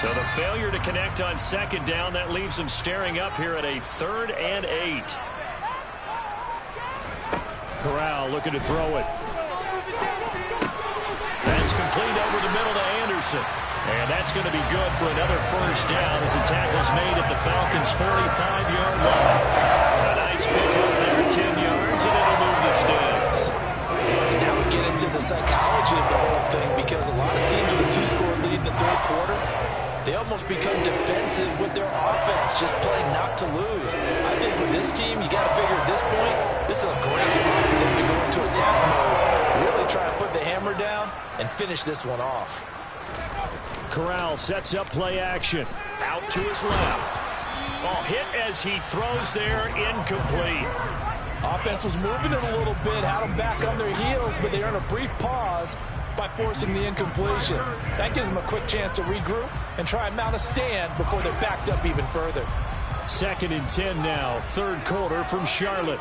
So the failure to connect on 2nd down, that leaves them staring up here at a 3rd and 8. Corral looking to throw it. That's complete over the middle to Anderson. And that's going to be good for another 1st down as the tackle's made at the Falcons' 45-yard line. A nice pick up there, 10 yards, and it'll move the sticks. Now we get into the psychology of the whole thing because a lot of teams with a 2-score lead in the 3rd quarter, they almost become defensive with their offense, just playing not to lose. I think with this team, you got to figure at this point, this is a great spot for them to go into attack mode, really try to put the hammer down and finish this one off. Corral sets up play action. Out to his left. Hit as he throws there, incomplete. Offense was moving it a little bit, had them back on their heels, but they earned a brief pause by forcing the incompletion. That gives them a quick chance to regroup and try and mount a stand before they're backed up even further. 2nd and 10 now, 3rd quarter from Charlotte.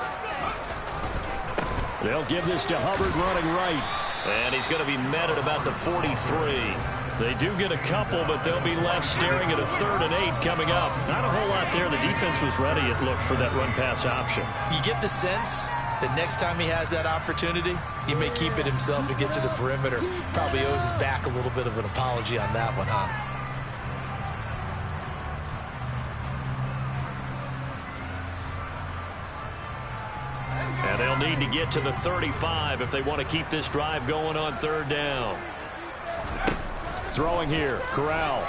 They'll give this to Hubbard running right. And he's going to be met at about the 43. They do get a couple, but they'll be left staring at a 3rd and 8 coming up. Not a whole lot there. The defense was ready, it looked, for that run-pass option. You get the sense that next time he has that opportunity, he may keep it himself and get to the perimeter. Probably owes his back a little bit of an apology on that one, huh? And they'll need to get to the 35 if they want to keep this drive going on 3rd down. Throwing here, Corral.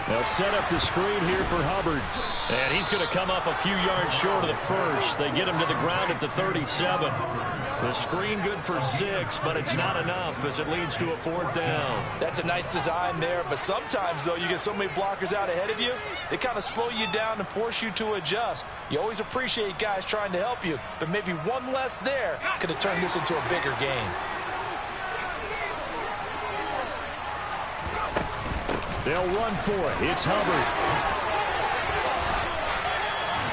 They'll set up the screen here for Hubbard. And he's going to come up a few yards short of the first. They get him to the ground at the 37. The screen good for 6, but it's not enough as it leads to a 4th down. That's a nice design there, but sometimes, though, you get so many blockers out ahead of you, they kind of slow you down and force you to adjust. You always appreciate guys trying to help you, but maybe one less there could have turned this into a bigger game. They'll run for it. It's Hubbard.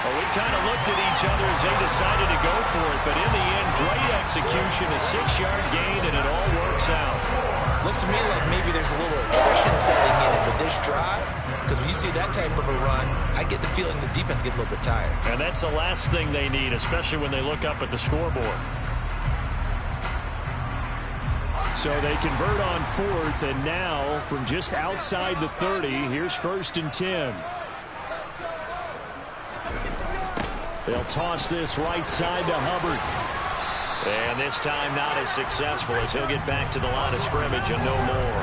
Well, we kind of looked at each other as they decided to go for it, but in the end, great execution, a 6-yard gain, and it all works out. Looks to me like maybe there's a little attrition setting in with this drive, because when you see that type of a run, I get the feeling the defense gets a little bit tired. And that's the last thing they need, especially when they look up at the scoreboard. So they convert on 4th, and now from just outside the 30, here's 1st and 10. They'll toss this right side to Hubbard. And this time not as successful as he'll get back to the line of scrimmage and no more.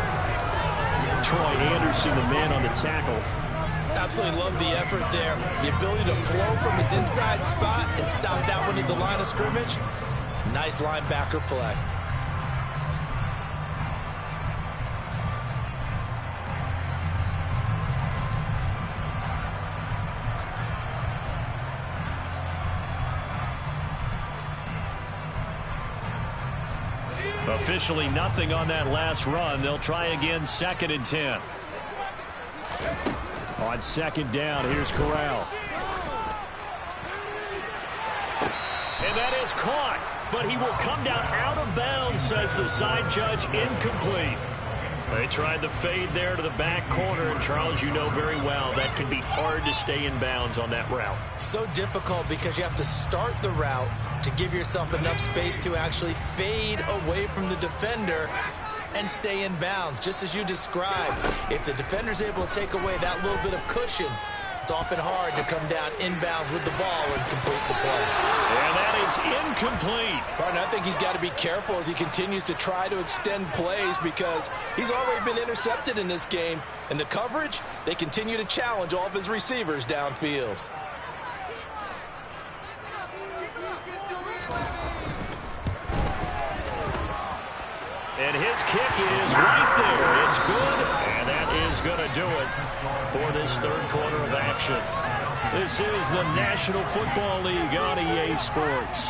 Troy Anderson, the man on the tackle. Absolutely love the effort there. The ability to flow from his inside spot and stop that one at the line of scrimmage. Nice linebacker play. Officially nothing on that last run. They'll try again, 2nd and 10. On 2nd down, here's Corral. And that is caught, but he will come down out of bounds, says the side judge, incomplete. They tried the fade there to the back corner, and Charles, you know very well that can be hard to stay in bounds on that route. So difficult because you have to start the route to give yourself enough space to actually fade away from the defender and stay in bounds, just as you described. If the defender's able to take away that little bit of cushion, it's often hard to come down inbounds with the ball and complete the play. And that is incomplete. Partner, I think he's got to be careful as he continues to try to extend plays because he's already been intercepted in this game. And the coverage, they continue to challenge all of his receivers downfield. And his kick is right there. It's good, and that is going to do it for this 3rd quarter of action. This is the National Football League on EA Sports.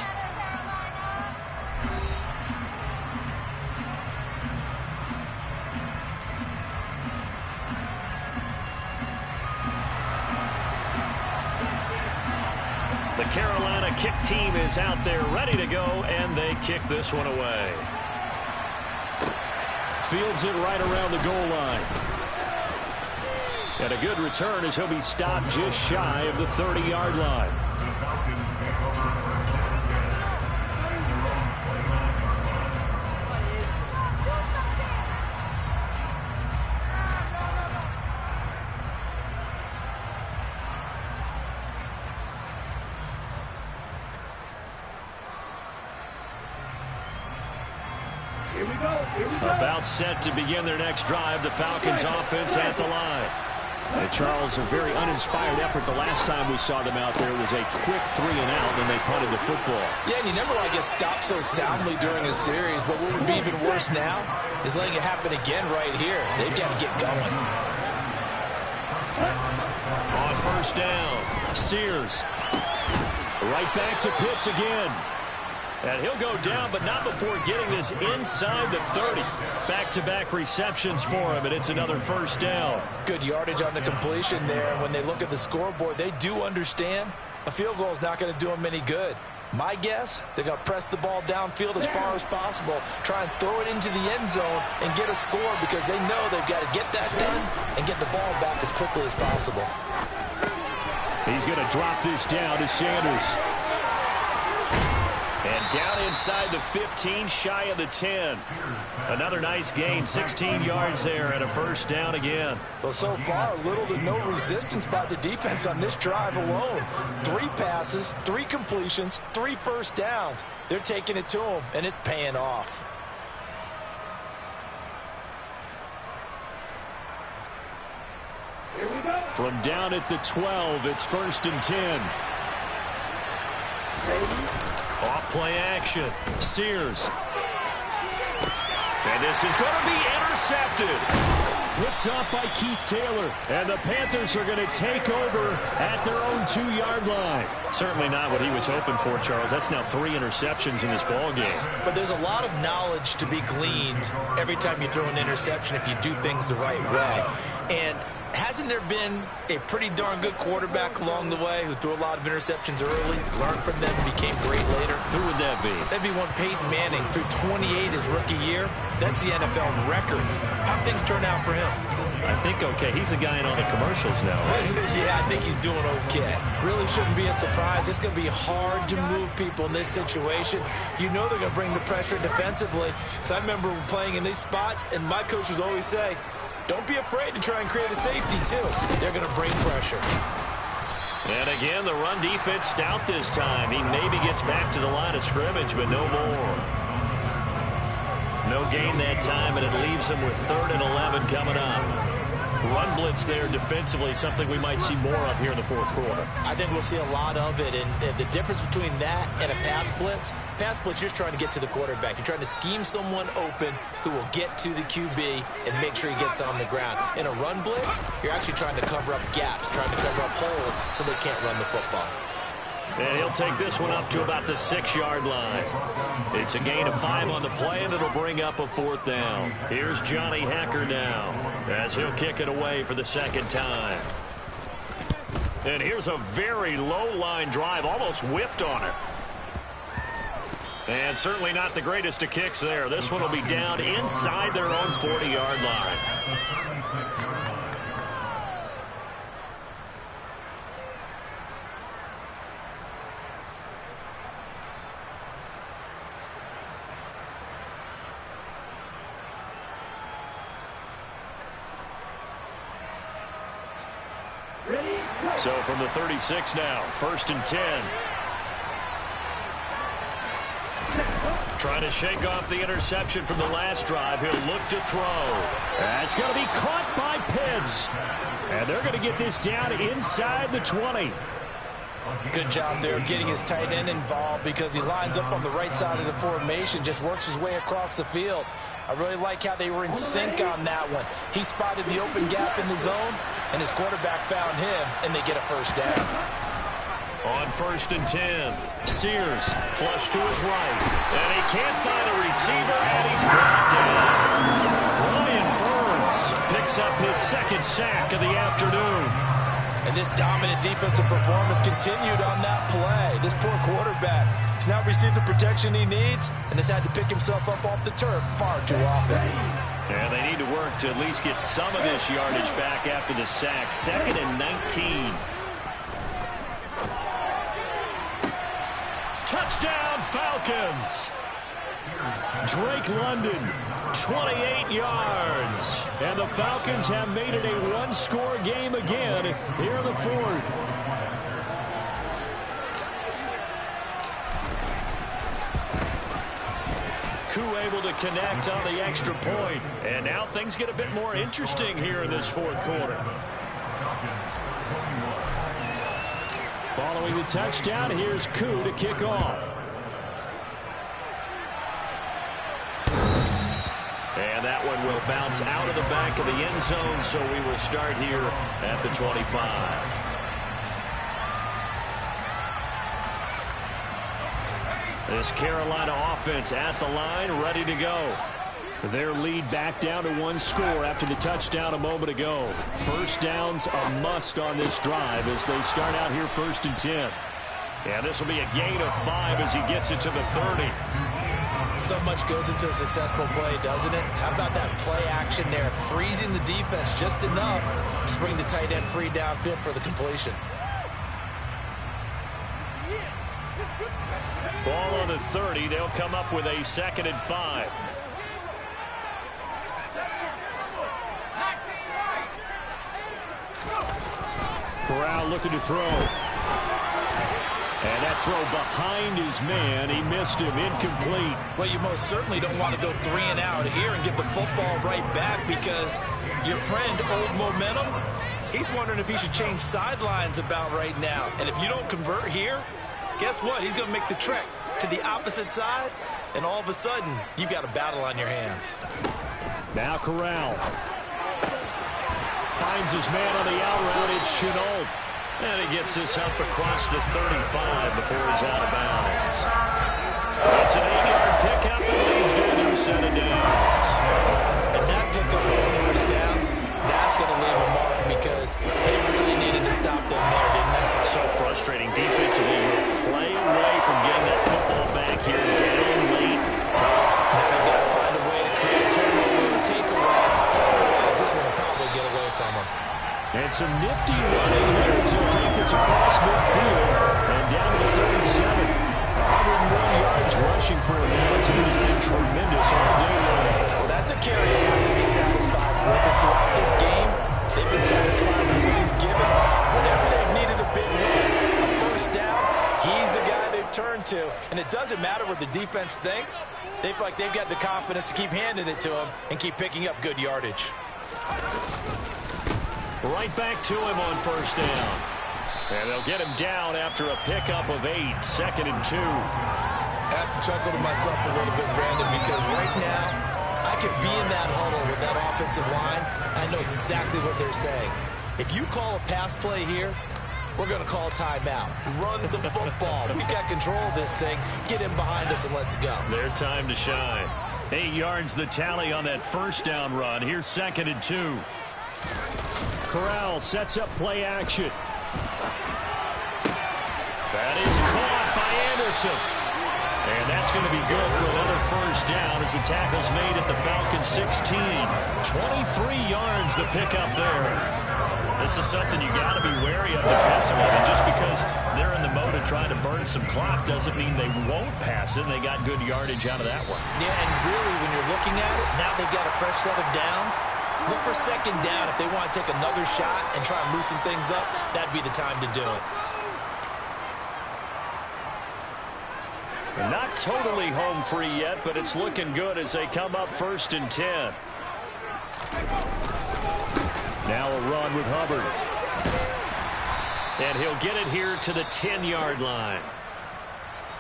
The Carolina kick team is out there ready to go, and they kick this one away. Fields it right around the goal line. And a good return as he'll be stopped just shy of the 30-yard line. About set to begin their next drive. The Falcons offense at the line. And Charles, a very uninspired effort. The last time we saw them out there was a quick 3 and out, and they punted the football. Yeah, and you never want to get stopped so soundly during a series, but what would be even worse now is letting it happen again right here. They've got to get going. On 1st down, Sears. Right back to Pitts again. And he'll go down, but not before getting this inside the 30. Back-to-back receptions for him, and it's another first down. Good yardage on the completion there. And when they look at the scoreboard, they do understand a field goal is not going to do them any good. My guess, they're going to press the ball downfield as far as possible, try and throw it into the end zone and get a score because they know they've got to get that done and get the ball back as quickly as possible. He's going to drop this down to Sanders. And down inside the 15, shy of the 10. Another nice gain, 16 yards there, and a first down again. Well, so far, little to no resistance by the defense on this drive alone. 3 passes, 3 completions, 3 first downs. They're taking it to them, and it's paying off. From down at the 12, it's 1st and 10. Off play action. Sears. And this is going to be intercepted. Picked up by Keith Taylor. And the Panthers are going to take over at their own 2-yard line. Certainly not what he was hoping for, Charles. That's now 3 interceptions in this ball game. But there's a lot of knowledge to be gleaned every time you throw an interception if you do things the right way. And hasn't there been a pretty darn good quarterback along the way who threw a lot of interceptions early, learned from them, and became great later? Who would that be? That'd be one Peyton Manning, threw 28 his rookie year. That's the NFL record. How'd things turn out for him? I think okay. He's a guy in all the commercials now, right? Yeah, I think he's doing okay. Really shouldn't be a surprise. It's going to be hard to move people in this situation. You know they're going to bring the pressure defensively. So I remember playing in these spots, and my coach was always say, don't be afraid to try and create a safety, too. They're going to bring pressure. And again, the run defense stout this time. He maybe gets back to the line of scrimmage, but no more. No gain that time, and it leaves him with 3rd and 11 coming up. Run blitz there defensively, something we might see more of here in the 4th quarter. I think we'll see a lot of it, and the difference between that and a pass blitz, you're just trying to get to the quarterback. You're trying to scheme someone open who will get to the QB and make sure he gets on the ground. In a run blitz, you're actually trying to cover up gaps, trying to cover up holes so they can't run the football. And he'll take this one up to about the 6-yard line. It's a gain of 5 on the play, and it'll bring up a 4th down. Here's Johnny Hacker now as he'll kick it away for the 2nd time. And here's a very low-line drive, almost whiffed on it. And certainly not the greatest of kicks there. This one will be down inside their own 40-yard line. So from the 36 now, 1st and 10. Trying to shake off the interception from the last drive. He'll look to throw. That's going to be caught by Pitts. And they're going to get this down inside the 20. Good job there of getting his tight end involved because he lines up on the right side of the formation, just works his way across the field. I really like how they were in sync on that one. He spotted the open gap in the zone, and his quarterback found him, and they get a first down. On 1st and 10, Sears flush to his right, and he can't find a receiver, and he's brought down. Brian Burns picks up his 2nd sack of the afternoon. And this dominant defensive performance continued on that play. This poor quarterback has not received the protection he needs and has had to pick himself up off the turf far too often. And they need to work to at least get some of this yardage back after the sack. 2nd and 19. Touchdown, Falcons. Drake London, 28 yards. And the Falcons have made it a one-score game again here in the 4th. Koo able to connect on the extra point. And now things get a bit more interesting here in this 4th quarter. Following the touchdown, here's Koo to kick off. And that one will bounce out of the back of the end zone, so we will start here at the 25. This Carolina offense at the line, ready to go. Their lead back down to 1 score after the touchdown a moment ago. First downs a must on this drive as they start out here 1st and 10. And this will be a gain of 5 as he gets it to the 30. So much goes into a successful play, doesn't it? How about that play action there, freezing the defense just enough to bring the tight end free downfield for the completion. Ball on the 30. They'll come up with a 2nd and 5. Corral looking to throw. And that throw behind his man. He missed him. Incomplete. Well, you most certainly don't want to go 3 and out here and give the football right back because your friend, Old Momentum, he's wondering if he should change sidelines about right now. And if you don't convert here, guess what? He's going to make the trek to the opposite side, and all of a sudden, you've got a battle on your hands. Now Corral finds his man on the out route. It's Chenault. And he gets this up across the 35 before he's out of bounds. It's an 8-yard pickup and leads to a new set of downs. And that pickup on the first down, that's going to leave a mark because they really needed to stop them there, didn't they? So frustrating defensively. You're playing away from getting that football back here down late. Now they've got to find a way to create a turnover or takeaway. Otherwise, this one will probably get away from them. And some nifty running here as he'll take this across midfield and down to the 37. 101 yards rushing for him now as he has been tremendous all day long. Well, that's a carry they have to be satisfied with. And throughout this game, they've been satisfied with what he's given. Whenever they've needed a big run, a first down, he's the guy they've turned to. And it doesn't matter what the defense thinks. They feel like they've got the confidence to keep handing it to him and keep picking up good yardage. Right back to him on first down. And they'll get him down after a pickup of 8, 2nd and 2. I have to chuckle to myself a little bit, Brandon, because right now I could be in that huddle with that offensive line. I know exactly what they're saying. If you call a pass play here, we're going to call a timeout. Run the football. We've got control of this thing. Get in behind us and let's go. Their time to shine. 8 yards the tally on that first down run. Here's 2nd and 2. Corral sets up play action. That is caught by Anderson. And that's going to be good for another first down as the tackle's made at the Falcons 16. 23 yards the pickup there. This is something you got to be wary of defensively. And just because they're in the mode of trying to burn some clock doesn't mean they won't pass it. They got good yardage out of that one. Yeah, and really when you're looking at it, now they've got a fresh set of downs. Look for 2nd down. If they want to take another shot and try and loosen things up, that'd be the time to do it. Not totally home free yet, but it's looking good as they come up 1st and 10. Now a run with Hubbard. And he'll get it here to the 10-yard line.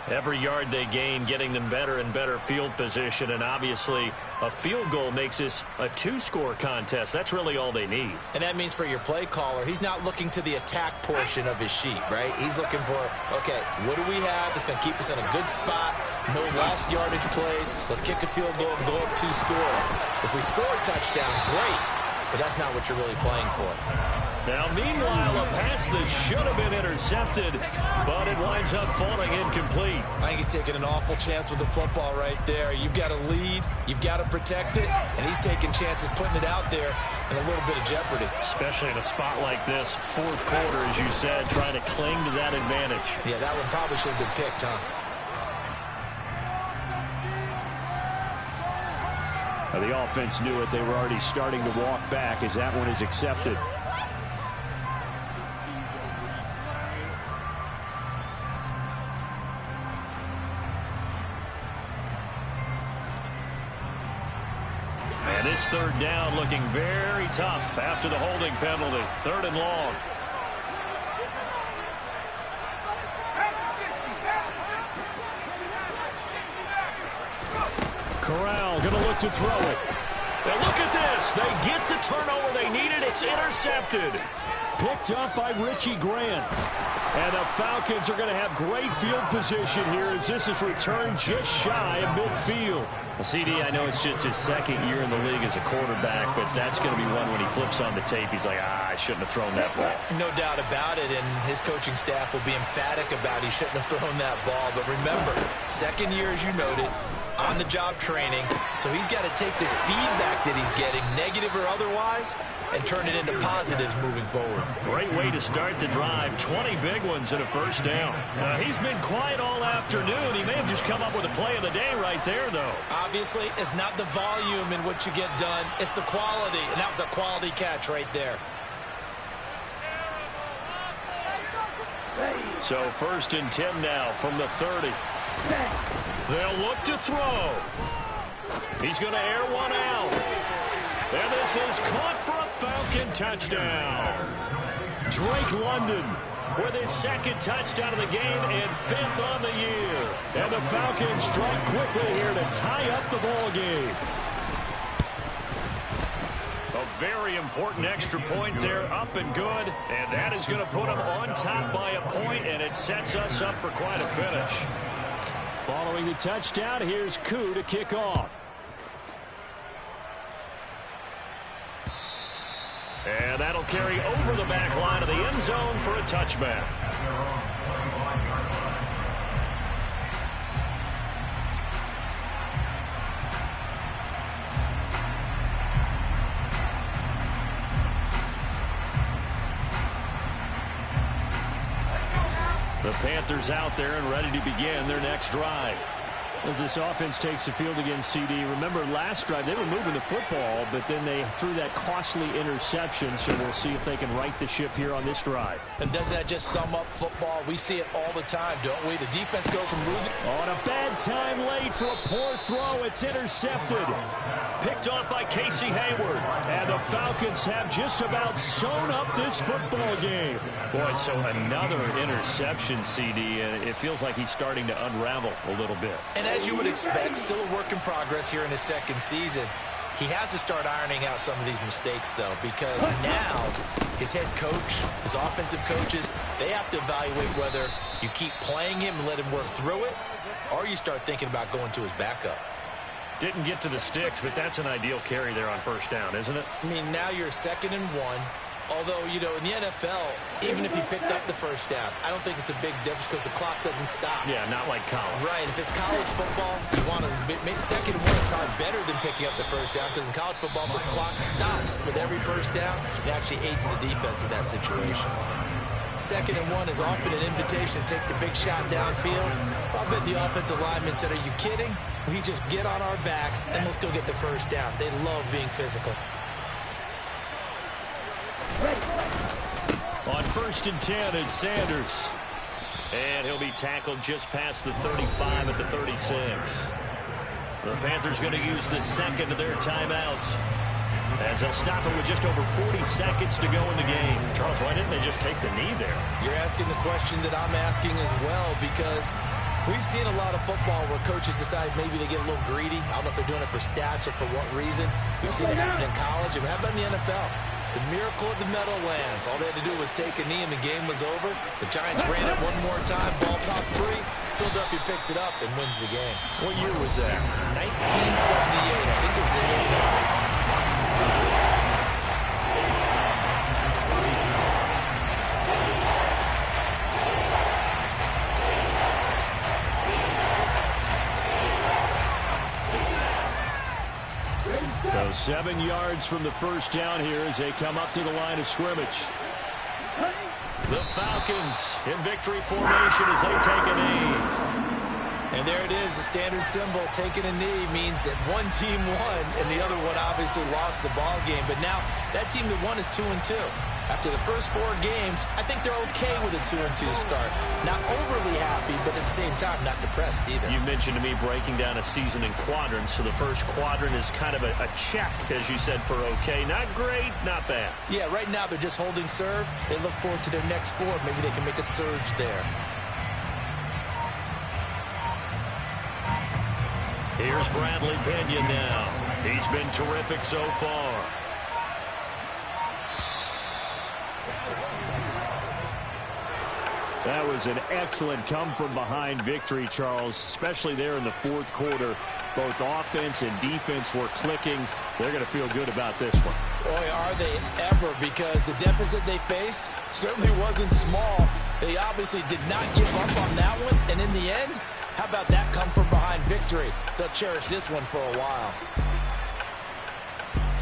Every yard they gain getting them better and better field position, and obviously a field goal makes this a 2-score contest. That's really all they need. And that means for your play caller, he's not looking to the attack portion of his sheet, right? He's looking for, okay, what do we have that's going to keep us in a good spot? No lost yardage plays. Let's kick a field goal and go up 2 scores. If we score a touchdown, great, but that's not what you're really playing for. Now, meanwhile, a pass that should have been intercepted, but it winds up falling incomplete. I think he's taking an awful chance with the football right there. You've got to lead, you've got to protect it, and he's taking chances putting it out there in a little bit of jeopardy. Especially in a spot like this, 4th quarter, as you said, trying to cling to that advantage. Yeah, that one probably should have been picked, huh? Now, the offense knew it. They were already starting to walk back as that one is accepted. And this 3rd down looking very tough after the holding penalty. 3rd and long. Corral going to look to throw it. And look at this. They get the turnover they needed. It's intercepted. Picked up by Richie Grant. And the Falcons are going to have great field position here as this is returned just shy of midfield. CD, I know it's just his second year in the league as a quarterback, but that's going to be one when he flips on the tape. He's like, I shouldn't have thrown that ball. No doubt about it, and his coaching staff will be emphatic about he shouldn't have thrown that ball. But remember, second year, as you noted, on-the-job training, so he's got to take this feedback that he's getting, negative or otherwise, and turn it into positives moving forward. Great way to start the drive. 20 big ones and a first down. He's been quiet all afternoon. He may have just come up with a play of the day right there, though. Obviously, it's not the volume in what you get done. It's the quality, and that was a quality catch right there. So 1st and 10 now from the 30. They'll look to throw. He's going to air one out. And this is caught for a Falcon touchdown. Drake London with his second touchdown of the game and 5th on the year. And the Falcons strike quickly here to tie up the ball game. A very important extra point there, up and good. And that is going to put them on top by a point, and it sets us up for quite a finish. Following the touchdown, here's Koo to kick off. And that'll carry over the back line of the end zone for a touchback. The Panthers out there and ready to begin their next drive. As this offense takes the field against CD, remember last drive they were moving the football, but then they threw that costly interception, so we'll see if they can right the ship here on this drive. And doesn't that just sum up football? We see it all the time, don't we? The defense goes from losing. On a bad time late for a poor throw. It's intercepted. Picked off by Casey Hayward. And the Falcons have just about sewn up this football game. Boy, so another interception, CD, and it feels like he's starting to unravel a little bit. And as you would expect, still a work in progress here in his second season. He has to start ironing out some of these mistakes, though, because now his head coach, his offensive coaches, they have to evaluate whether you keep playing him and let him work through it, or you start thinking about going to his backup. Didn't get to the sticks, but that's an ideal carry there on first down, isn't it? I mean, now you're 2nd and 1. Although, you know, in the NFL, even if you picked up the first down, I don't think it's a big difference because the clock doesn't stop. Yeah, not like college. Right. If it's college football, you want to make 2nd and 1 is probably better than picking up the first down because in college football, the clock stops with every first down. It actually aids the defense in that situation. 2nd and 1 is often an invitation to take the big shot downfield. I bet the offensive lineman said, are you kidding? We just get on our backs and let's go get the first down. They love being physical. On 1st and 10, it's Sanders. And he'll be tackled just past the 35 at the 36. The Panthers going to use the second of their timeouts, as they'll stop it with just over 40 seconds to go in the game. Charles, why didn't they just take the knee there? You're asking the question that I'm asking as well, because we've seen a lot of football where coaches decide maybe they get a little greedy. I don't know if they're doing it for stats or for what reason. We've seen it happen in college. And how about in the NFL? The miracle of the Meadowlands. All they had to do was take a knee and the game was over. The Giants ran it one more time. Ball popped free. Philadelphia picks it up and wins the game. What year was that? 1978. I think it was in Illinois. So 7 yards from the first down here as they come up to the line of scrimmage. The Falcons in victory formation as they take a knee. And there it is, the standard symbol. Taking a knee means that one team won and the other one obviously lost the ball game. But now that team that won is 2-2. After the first 4 games, I think they're okay with a 2-2 start. Not overly happy, but at the same time, not depressed either. You mentioned to me breaking down a season in quadrants. So the first quadrant is kind of a check, as you said, for okay. Not great, not bad. Yeah, right now they're just holding serve. They look forward to their next 4. Maybe they can make a surge there. Here's Bradley Pinion now. He's been terrific so far. That was an excellent come-from-behind victory, Charles, especially there in the fourth quarter. Both offense and defense were clicking. They're going to feel good about this one. Boy, are they ever, because the deficit they faced certainly wasn't small. They obviously did not give up on that one, and in the end, how about that come-from-behind victory? They'll cherish this one for a while.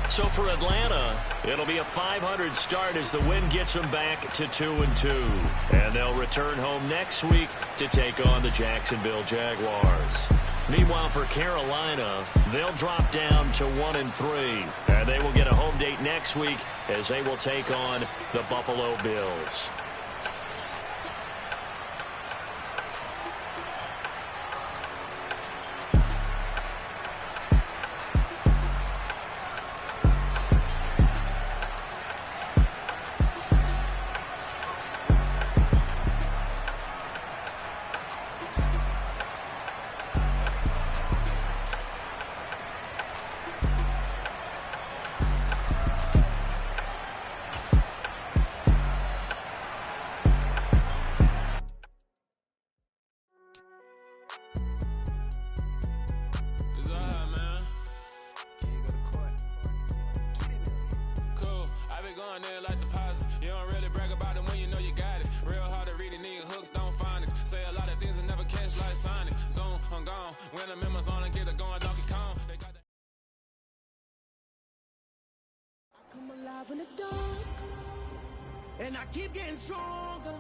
So for Atlanta, it'll be a 500 start as the win gets them back to 2-2. And they'll return home next week to take on the Jacksonville Jaguars. Meanwhile, for Carolina, they'll drop down to 1-3. And they will get a home date next week as they will take on the Buffalo Bills. Like deposit. You don't really brag about it when you know you got it. Real hard to read it, nigga hooked on finance. Say a lot of things and never catch like Sonic. Zone, I'm gone. When the members on and get it going, Donkey Kong. They got that. I come alive in the dark, and I keep getting stronger.